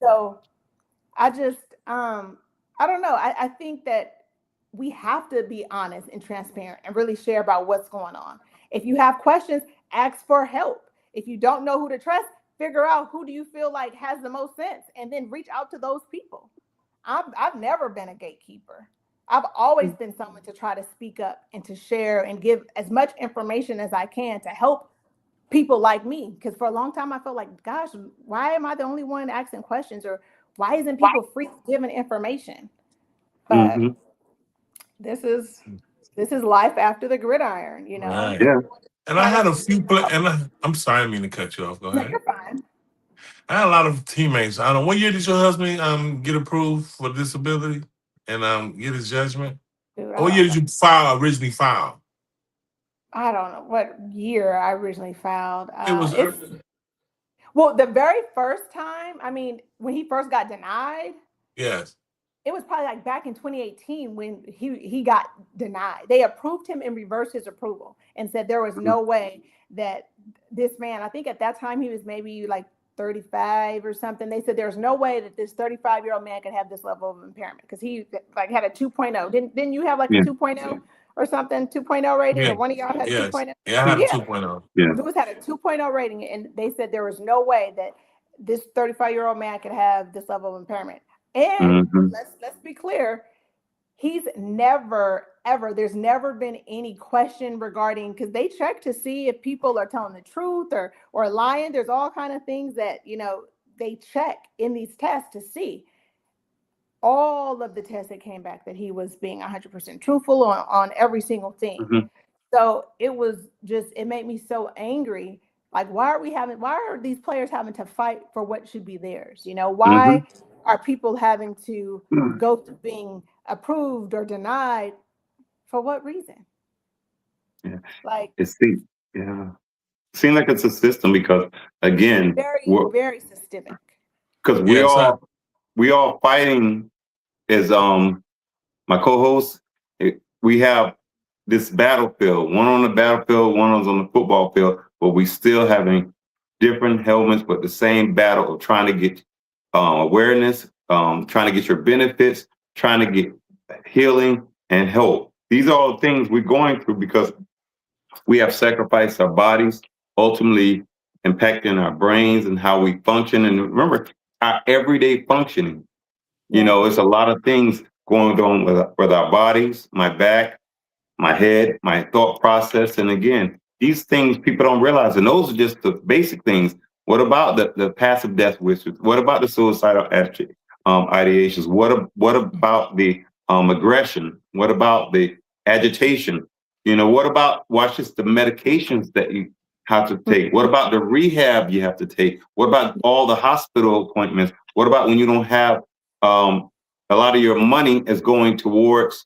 So I just, I don't know. I think that we have to be honest and transparent and really share about what's going on. If you have questions, ask for help. If you don't know who to trust, figure out who do you feel like has the most sense, and then reach out to those people. I've never been a gatekeeper. I've always been someone to try to speak up and to share and give as much information as I can to help people like me. Because for a long time, I felt like, gosh, why am I the only one asking questions? Or why isn't people free giving information? But this is life after the gridiron, you know?
Right.
Yeah.
And I had a few, I'm sorry, I didn't mean to cut you off. Go
No,
ahead.
you're fine.
I had a lot of teammates. I don't know, what year did your husband get approved for disability and get his judgment?
Dude,
What year did you originally file?
I don't know what year I originally filed.
It was
Well, the very first time, I mean, when he first got denied,
yes.
it was probably like back in 2018 when he got denied. They approved him and reversed his approval and said there was no way that this man, I think at that time he was maybe like 35 or something. They said there's no way that this 35-year-old man could have this level of impairment because he like had a 2.0. Didn't you have like a 2.0 or something, 2.0 rating, or one of y'all had a 2.0?
Yeah, I had a 2.0.
Yeah.
Lewis had a 2.0 rating, and they said there was no way that this 35-year-old man could have this level of impairment. And let's be clear, he's never, ever, there's never been any question regarding, because they check to see if people are telling the truth or lying. There's all kind of things that, you know, they check in these tests to see. All of the tests that came back that he was being 100% truthful on every single thing. So it was just, it made me so angry. Like, why are these players having to fight for what should be theirs? You know, why are people having to go through being approved or denied? For what reason?
Yeah.
Like,
Seems like it's a system because, again,
very systemic.
Because we all fighting as my co-host. We have this battlefield, one on the battlefield, one on the football field, but we still having different helmets, but the same battle of trying to get awareness, trying to get your benefits, trying to get healing and help. These are all things we're going through because we have sacrificed our bodies, ultimately impacting our brains and how we function. And remember, our everyday functioning. You know, it's a lot of things going on with our bodies, my back, my head, my thought process. And again, these things people don't realize. And those are just the basic things. What about the passive death wishes? What about the suicidal ideations? What about the aggression? What about the agitation? You know, what about the medications that you have to take? What about the rehab you have to take? What about all the hospital appointments? What about when you don't have a lot of your money is going towards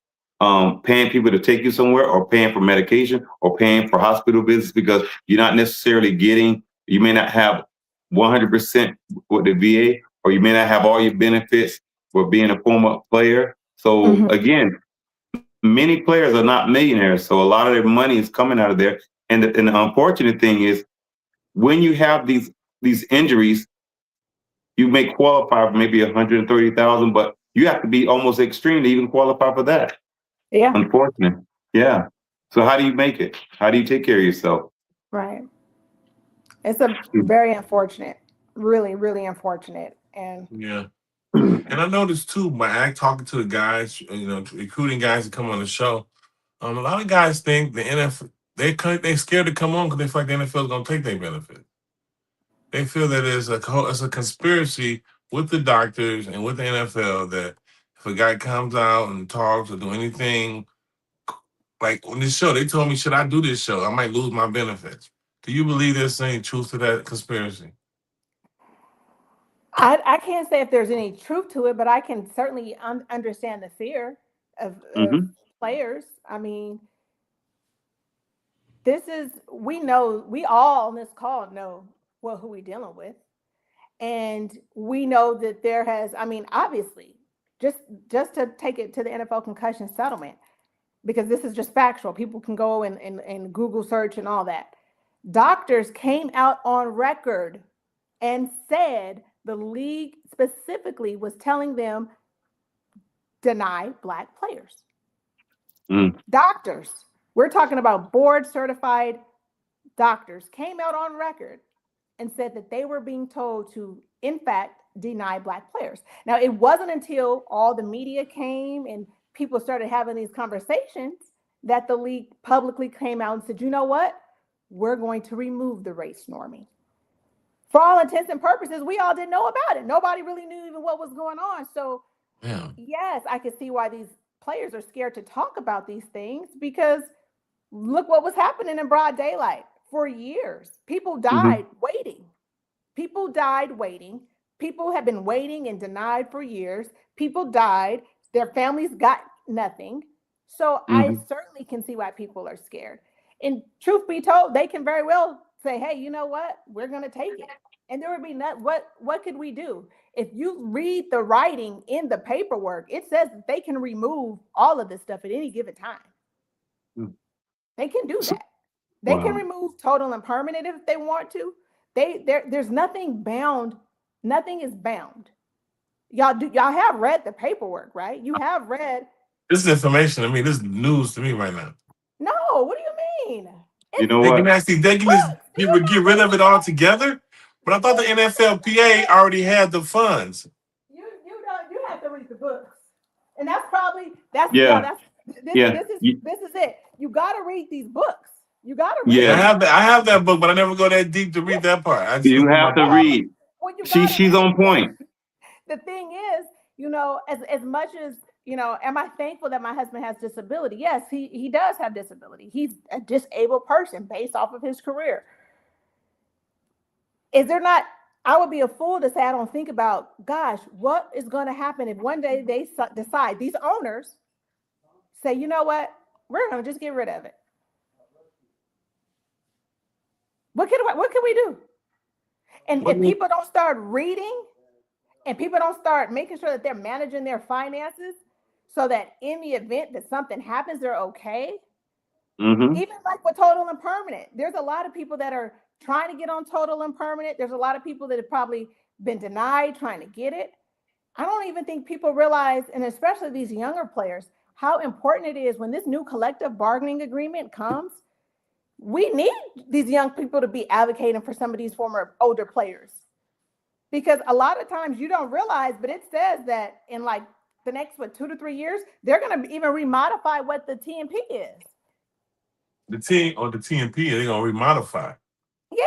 paying people to take you somewhere, or paying for medication, or paying for hospital visits because you're not necessarily you may not have 100% with the VA, or you may not have all your benefits for being a former player. So again, many players are not millionaires, so a lot of their money is coming out of there. And the unfortunate thing is, when you have these injuries, you may qualify for maybe 130,000, but you have to be almost extreme to even qualify for that.
Yeah.
Unfortunate. Yeah. So how do you make it? How do you take care of yourself?
Right. It's a very unfortunate, really, really unfortunate. And
yeah. And I noticed too, by talking to the guys, you know, recruiting guys to come on the show, a lot of guys think the NFL, they're scared to come on because they feel like the NFL is going to take their benefit. They feel that it's a conspiracy with the doctors and with the NFL that if a guy comes out and talks or do anything, like on this show, they told me, should I do this show? I might lose my benefits. Do you believe there's any truth to that conspiracy?
I can't say if there's any truth to it, but I can certainly understand the fear of players. I mean, we all on this call know who we're dealing with. And we know that there has, I mean, obviously, just to take it to the NFL concussion settlement, because this is just factual. People can go and Google search and all that. Doctors came out on record and said the league specifically was telling them, deny Black players. Doctors, we're talking about board certified doctors, came out on record and said that they were being told to, in fact, deny Black players. Now, it wasn't until all the media came and people started having these conversations that the league publicly came out and said, you know what? We're going to remove the race norming. For all intents and purposes, we all didn't know about it. Nobody really knew even what was going on. So, yes, I can see why these players are scared to talk about these things, because look what was happening in broad daylight for years. People died waiting. People died waiting. People have been waiting and denied for years. People died. Their families got nothing. So I certainly can see why people are scared. And truth be told, they can very well say, hey, you know what? We're going to take it. And there would be what could we do? If you read the writing in the paperwork, it says that they can remove all of this stuff at any given time. They can do that. They can remove total and permanent if they want to. There's nothing bound. Nothing is bound. Y'all have read the paperwork, right? You have read.
This is information to me. This is news to me right now.
No, what do you mean?
You know
They
what?
can actually get rid of it altogether. But I thought the NFLPA already had the funds.
You have to read the books, and that's this is it. You got to read these books. You got to read.
Yeah,
I have that book, but I never go that deep to read that part.
You have to read.
Well,
She's on point.
The thing is, as much as, am I thankful that my husband has disability? Yes, he does have disability. He's a disabled person based off of his career. Is there not, I would be a fool to say I don't think about, gosh, what is going to happen if one day they decide, these owners say, you know what, we're going to just get rid of it. What can we do? And if people don't start reading, and people don't start making sure that they're managing their finances so that in the event that something happens, they're okay. Even like with total and permanent, there's a lot of people that are trying to get on total and permanent. There's a lot of people that have probably been denied trying to get it. I don't even think people realize, and especially these younger players, how important it is when this new collective bargaining agreement comes. We need these young people to be advocating for some of these former older players, because a lot of times you don't realize, but it says that in like the next 2 to 3 years, they're going to even remodify what the TNP is.
The TNP, they're going to remodify.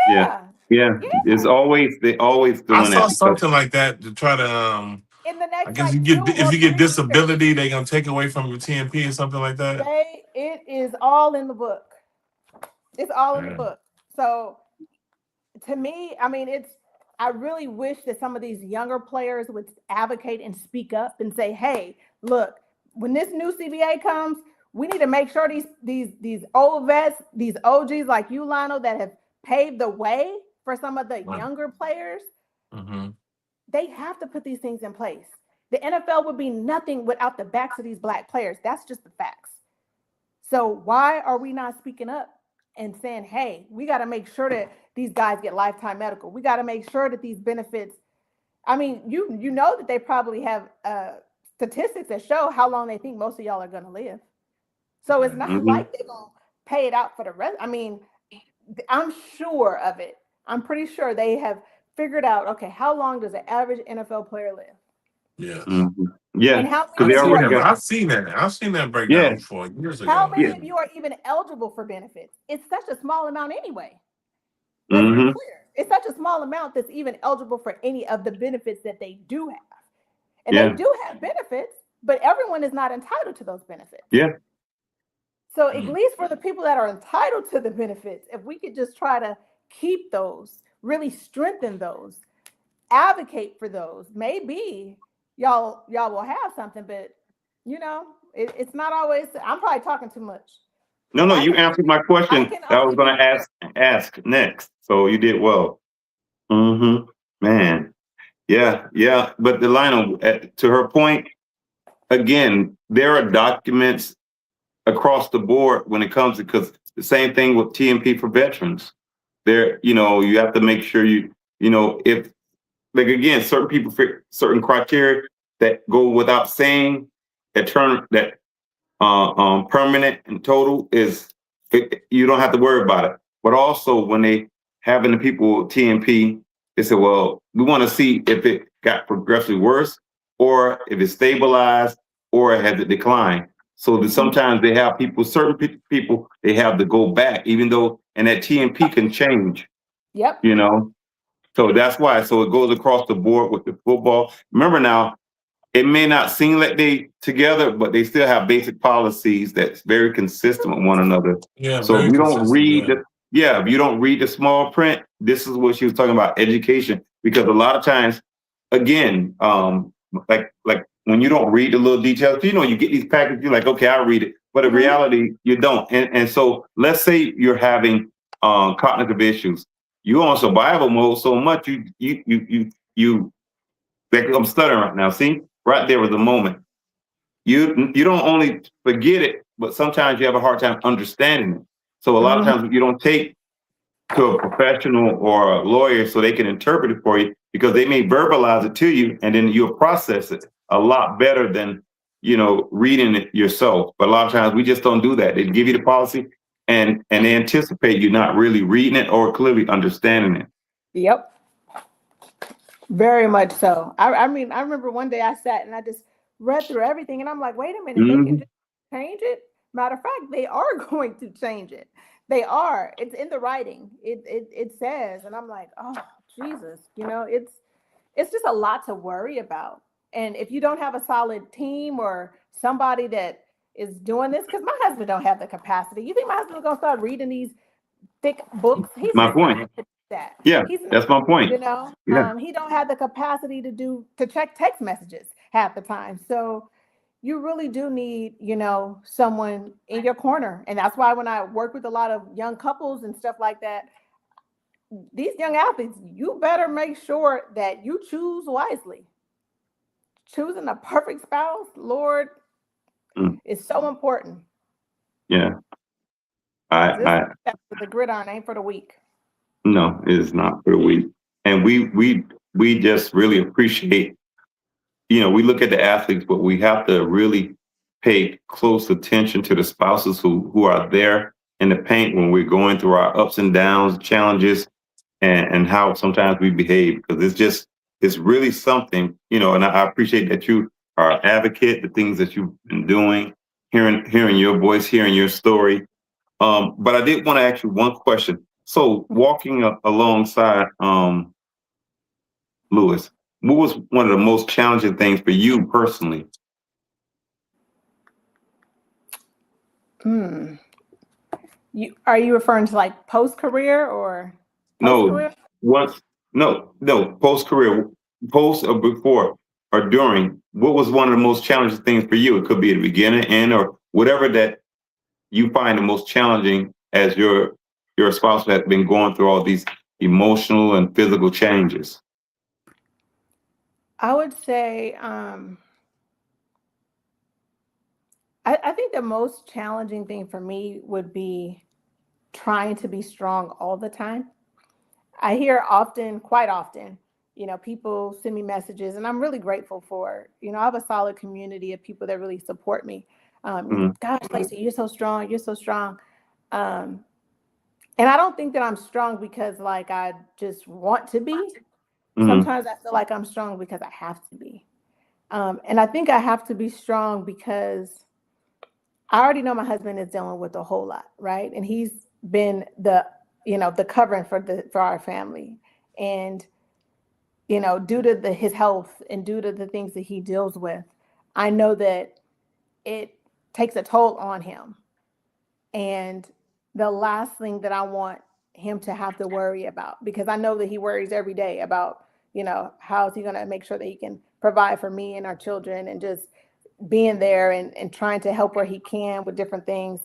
Yeah.
It's always they always doing
I saw
that.
something like that to try to
In the next,
I guess if you get disability, they're gonna take away from your TNP or something like that.
It is all in the book. It's all in the book. So to me, I mean, I really wish that some of these younger players would advocate and speak up and say, hey, look, when this new CBA comes, we need to make sure these old vets, these OGs like you, Lionel, that have paved the way for some of the younger players, they have to put these things in place. The NFL would be nothing without the backs of these Black players. That's just the facts. So why are we not speaking up and saying, hey, we got to make sure that these guys get lifetime medical. We got to make sure that these benefits, I mean, you know that they probably have statistics that show how long they think most of y'all are going to live. So it's not like they're going to pay it out for the rest. I mean, I'm sure of it. I'm pretty sure they have figured out, okay, how long does an average NFL player live?
Yeah.
Yeah.
And how
I've seen that breakdown before years ago.
How many of you are even eligible for benefits? It's such a small amount anyway. Let's be clear. It's such a small amount that's even eligible for any of the benefits that they do have. And they do have benefits, but everyone is not entitled to those benefits.
Yeah.
So at least for the people that are entitled to the benefits, if we could just try to keep those, really strengthen those, advocate for those, maybe y'all will have something, but it's not always. I'm probably talking too much.
No, you answered my question that I was going to ask next. So you did well. Man. Yeah. But the Lionel, to her point, again, there are documents across the board when it comes to, because the same thing with TNP for veterans. There, you have to make sure if, like, again, certain people fit certain criteria that go without saying, that permanent and total you don't have to worry about it. But also when they having the people TNP, they say, well, we want to see if it got progressively worse or if it's stabilized or has it declined? So that sometimes they have people, certain people, they have to go back, even though, and that TMP can change,
Yep.
you know? So that's why. So it goes across the board with the football. Remember now, it may not seem like they together, but they still have basic policies that's very consistent with one another.
Yeah,
So if
very
you don't
consistent.
read if you don't read the small print, this is what she was talking about, education. Because a lot of times, again, like when you don't read the little details, you know, you get these packages, you're like, okay, I'll read it. But in reality, you don't. And so let's say you're having cognitive issues. You're on survival mode so much, you like, I'm stuttering right now. See, right there was the moment. You don't only forget it, but sometimes you have a hard time understanding it. So a lot of times you don't take to a professional or a lawyer so they can interpret it for you, because they may verbalize it to you and then you'll process it a lot better than, you know, reading it yourself. But a lot of times we just don't do that. They give you the policy and they anticipate you not really reading it or clearly understanding it.
Yep. Very much so. I mean, I remember one day I sat and I just read through everything and I'm like, wait a minute, they can just change it. Matter of fact, they are going to change it. They are. It's in the writing. It says, and I'm like, oh Jesus, you know, it's just a lot to worry about. And if you don't have a solid team or somebody that is doing this, because my husband don't have the capacity. You think my husband's gonna start reading these thick books? He's
My
just
point.
not gonna do that.
Yeah,
He's
that's my point.
You know,
Yeah.
he don't have the capacity to check text messages half the time. So you really do need, you know, someone in your corner. And that's why when I work with a lot of young couples and stuff like that, these young athletes, you better make sure that you choose wisely. Choosing a perfect spouse, Lord, is so important.
Yeah.
The gridiron ain't for the weak.
No, it is not for the weak. And we just really appreciate, you know, we look at the athletes, but we have to really pay close attention to the spouses who are there in the paint when we're going through our ups and downs, challenges, and how sometimes we behave, because it's really something, you know, and I appreciate that you are an advocate, the things that you've been doing, hearing your voice, hearing your story. But I did want to ask you one question. So walking alongside Lewis, what was one of the most challenging things for you personally?
Are you referring to like post-career or
post-career? Post-career, post or before or during. What was one of the most challenging things for you? It could be at the beginning, end, or whatever that you find the most challenging as your spouse has been going through all these emotional and physical changes.
I would say, I think the most challenging thing for me would be trying to be strong all the time. I hear quite often, you know, people send me messages, and I'm really grateful for, you know, I have a solid community of people that really support me. Gosh, Lacey, you're so strong. You're so strong. And I don't think that I'm strong because like I just want to be. Sometimes I feel like I'm strong because I have to be. And I think I have to be strong because I already know my husband is dealing with a whole lot, right? And he's been the covering for our family. And, you know, due to his health and due to the things that he deals with, I know that it takes a toll on him. And the last thing that I want him to have to worry about, because I know that he worries every day about, you know, how is he going to make sure that he can provide for me and our children, and just being there and trying to help where he can with different things.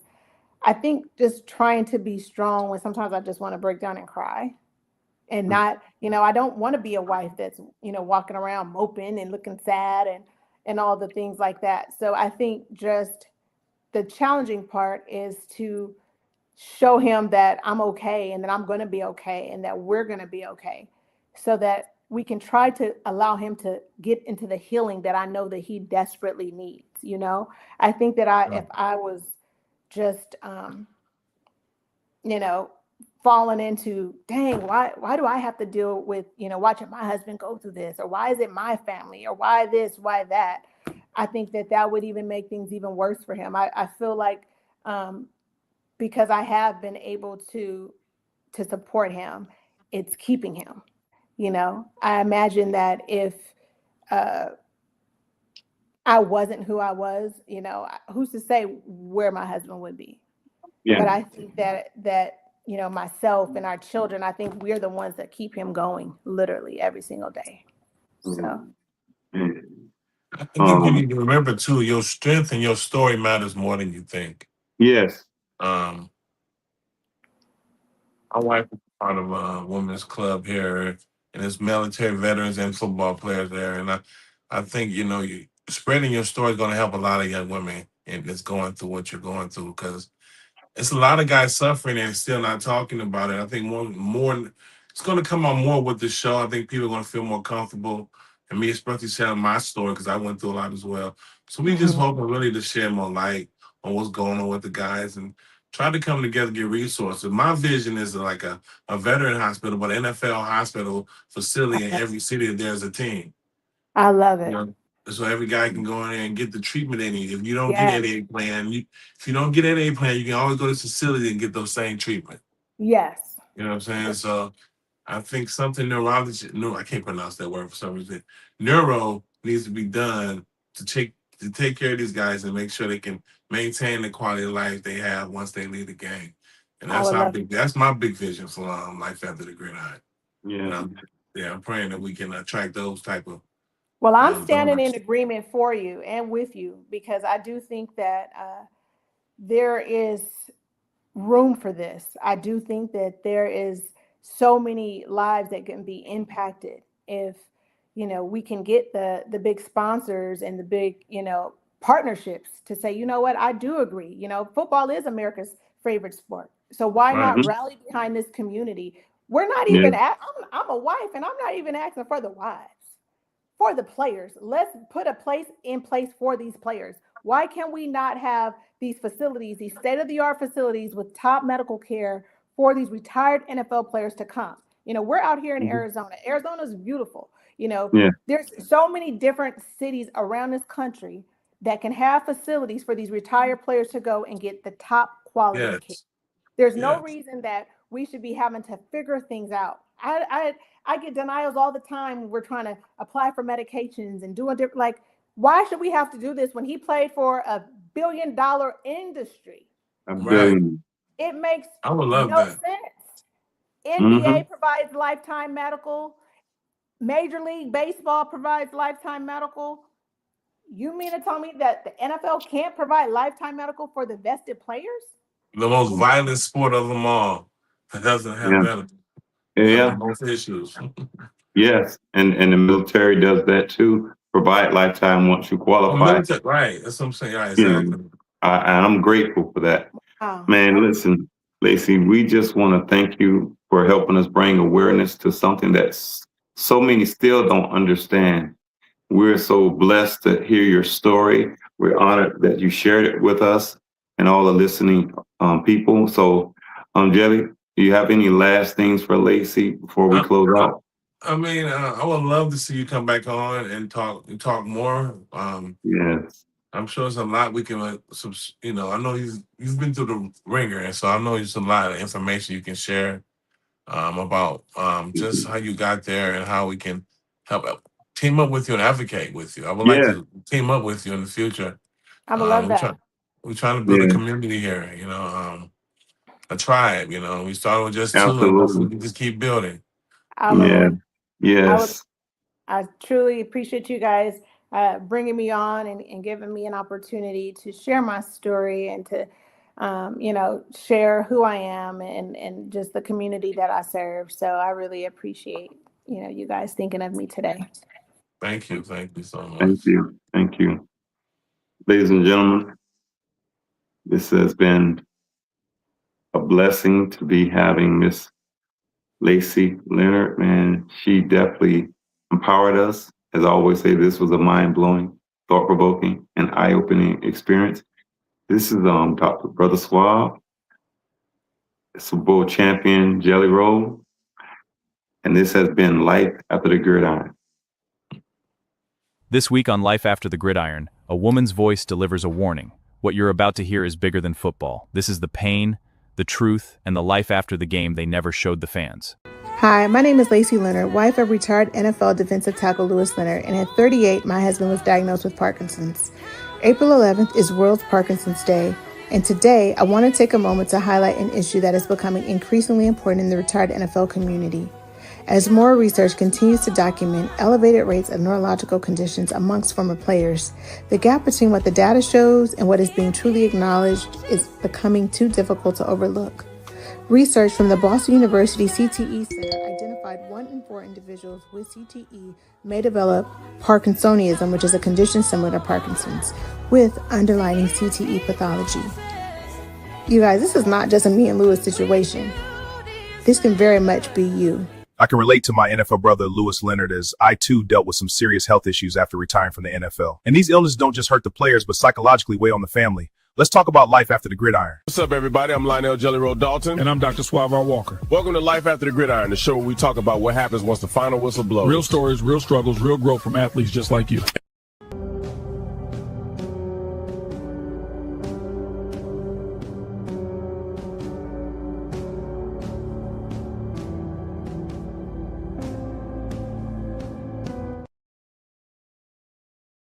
I think just trying to be strong when sometimes I just want to break down and cry, and not, you know, I don't want to be a wife that's, you know, walking around moping and looking sad and all the things like that. So I think just the challenging part is to show him that I'm okay and that I'm going to be okay and that we're going to be okay, so that we can try to allow him to get into the healing that I know that he desperately needs. You know, I think that if I was just, you know, falling into, dang, why do I have to deal with, you know, watching my husband go through this, or why is it my family, or why this, why that? I think that would even make things even worse for him. I feel like because I have been able to support him, it's keeping him. I imagine that if I wasn't who I was, who's to say where my husband would be?
Yeah.
But I think that myself and our children, I think we're the ones that keep him going literally every single day. So
I think you need to remember too, your strength and your story matters more than you think.
Yes.
My wife is part of a women's club here, and there's military veterans and football players there. And I think, you spreading your story is going to help a lot of young women and that's going through what you're going through, because it's a lot of guys suffering and still not talking about it. I think more it's going to come on more with the show. I think people are going to feel more comfortable, and me especially sharing my story because I went through a lot as well. So we just hoping really to share more light on what's going on with the guys and try to come together, get resources. My vision is like a veteran hospital, but an NFL hospital facility in every city that there's a team.
I love it.
So every guy can go in there and get the treatment they need. If you don't get AA plan, if you don't get AA plan, you can always go to this facility and get those same treatment.
Yes.
You know what I'm saying? So I think something neurology, no, I can't pronounce that word for some reason. Neuro needs to be done to take care of these guys and make sure they can maintain the quality of life they have once they leave the game. And that's my big vision for life after the gridiron.
Yeah.
I'm praying that we can attract those type of.
Well, I'm standing in agreement for you and with you, because I do think that there is room for this. I do think that there is so many lives that can be impacted if, we can get the big sponsors and the big, partnerships to say, you know what, I do agree. Football is America's favorite sport. So why not rally behind this community? We're not even I'm a wife, and I'm not even asking for the wives. For the players, let's put a place in place for these players. Why can we not have these facilities, these state-of-the-art facilities with top medical care for these retired NFL players to come? We're out here in Arizona. Arizona is beautiful. There's so many different cities around this country that can have facilities for these retired players to go and get the top quality care. There's no reason that we should be having to figure things out. I get denials all the time when we're trying to apply for medications and doing different, like, why should we have to do this when he played for $1 billion industry? It makes no sense. NBA provides lifetime medical. Major League Baseball provides lifetime medical. You mean to tell me that the NFL can't provide lifetime medical for the vested players?
The most violent sport of them all. It doesn't have medical. Most issues.
Yes, and the military does that too. Provide lifetime once you qualify.
Right, that's what I'm saying. Right, exactly.
I'm grateful for that.
Wow.
Man, listen, Lacey, we just want to thank you for helping us bring awareness to something that so many still don't understand. We're so blessed to hear your story. We're honored that you shared it with us and all the listening people. So, Jelly, do you have any last things for Lacey before we close out?
I mean, I would love to see you come back on and talk more.
Yes.
I'm sure there's a lot we can, I know you've been through the ringer, and so I know there's a lot of information you can share about just how you got there and how we can help team up with you and advocate with you. I would like to team up with you in the future.
I would love that.
We're trying to build a community here, a tribe. We started with just 2, and we can just keep building.
Yes.
I truly appreciate you guys bringing me on and giving me an opportunity to share my story and to, share who I am and just the community that I serve. So I really appreciate, you guys thinking of me today.
Thank you. Thank you so much.
Thank you. Ladies and gentlemen, this has been a blessing to be having Miss Lacey Leonard. Man, she definitely empowered us. As I always say, this was a mind-blowing, thought-provoking, and eye-opening experience. This is Dr. Brother Suave, Super Bowl champion Jellyroll, and this has been Life After the Gridiron.
This week on Life After the Gridiron, a woman's voice delivers a warning. What you're about to hear is bigger than football. This is the pain, the truth, and the life after the game they never showed the fans.
Hi, my name is Leonard, wife of retired NFL defensive tackle Leonard, and at 38, my husband was diagnosed with Parkinson's. April 11th is World Parkinson's Day, and today I want to take a moment to highlight an issue that is becoming increasingly important in the retired NFL community. As more research continues to document elevated rates of neurological conditions amongst former players, the gap between what the data shows and what is being truly acknowledged is becoming too difficult to overlook. Research from the Boston University CTE Center identified 1 in 4 individuals with CTE may develop Parkinsonism, which is a condition similar to Parkinson's, with underlying CTE pathology. You guys, this is not just a me and Lewis situation. This can very much be you.
I can relate to my NFL brother, Leonard, as I too dealt with some serious health issues after retiring from the NFL. And these illnesses don't just hurt the players, but psychologically weigh on the family. Let's talk about life after the gridiron.
What's up, everybody? I'm Lional Jellyroll Dalton. And I'm Dr. Suave Walker. Welcome to Life After the Gridiron, the show where we talk about what happens once the final whistle blows. Real stories, real struggles, real growth from athletes just like you.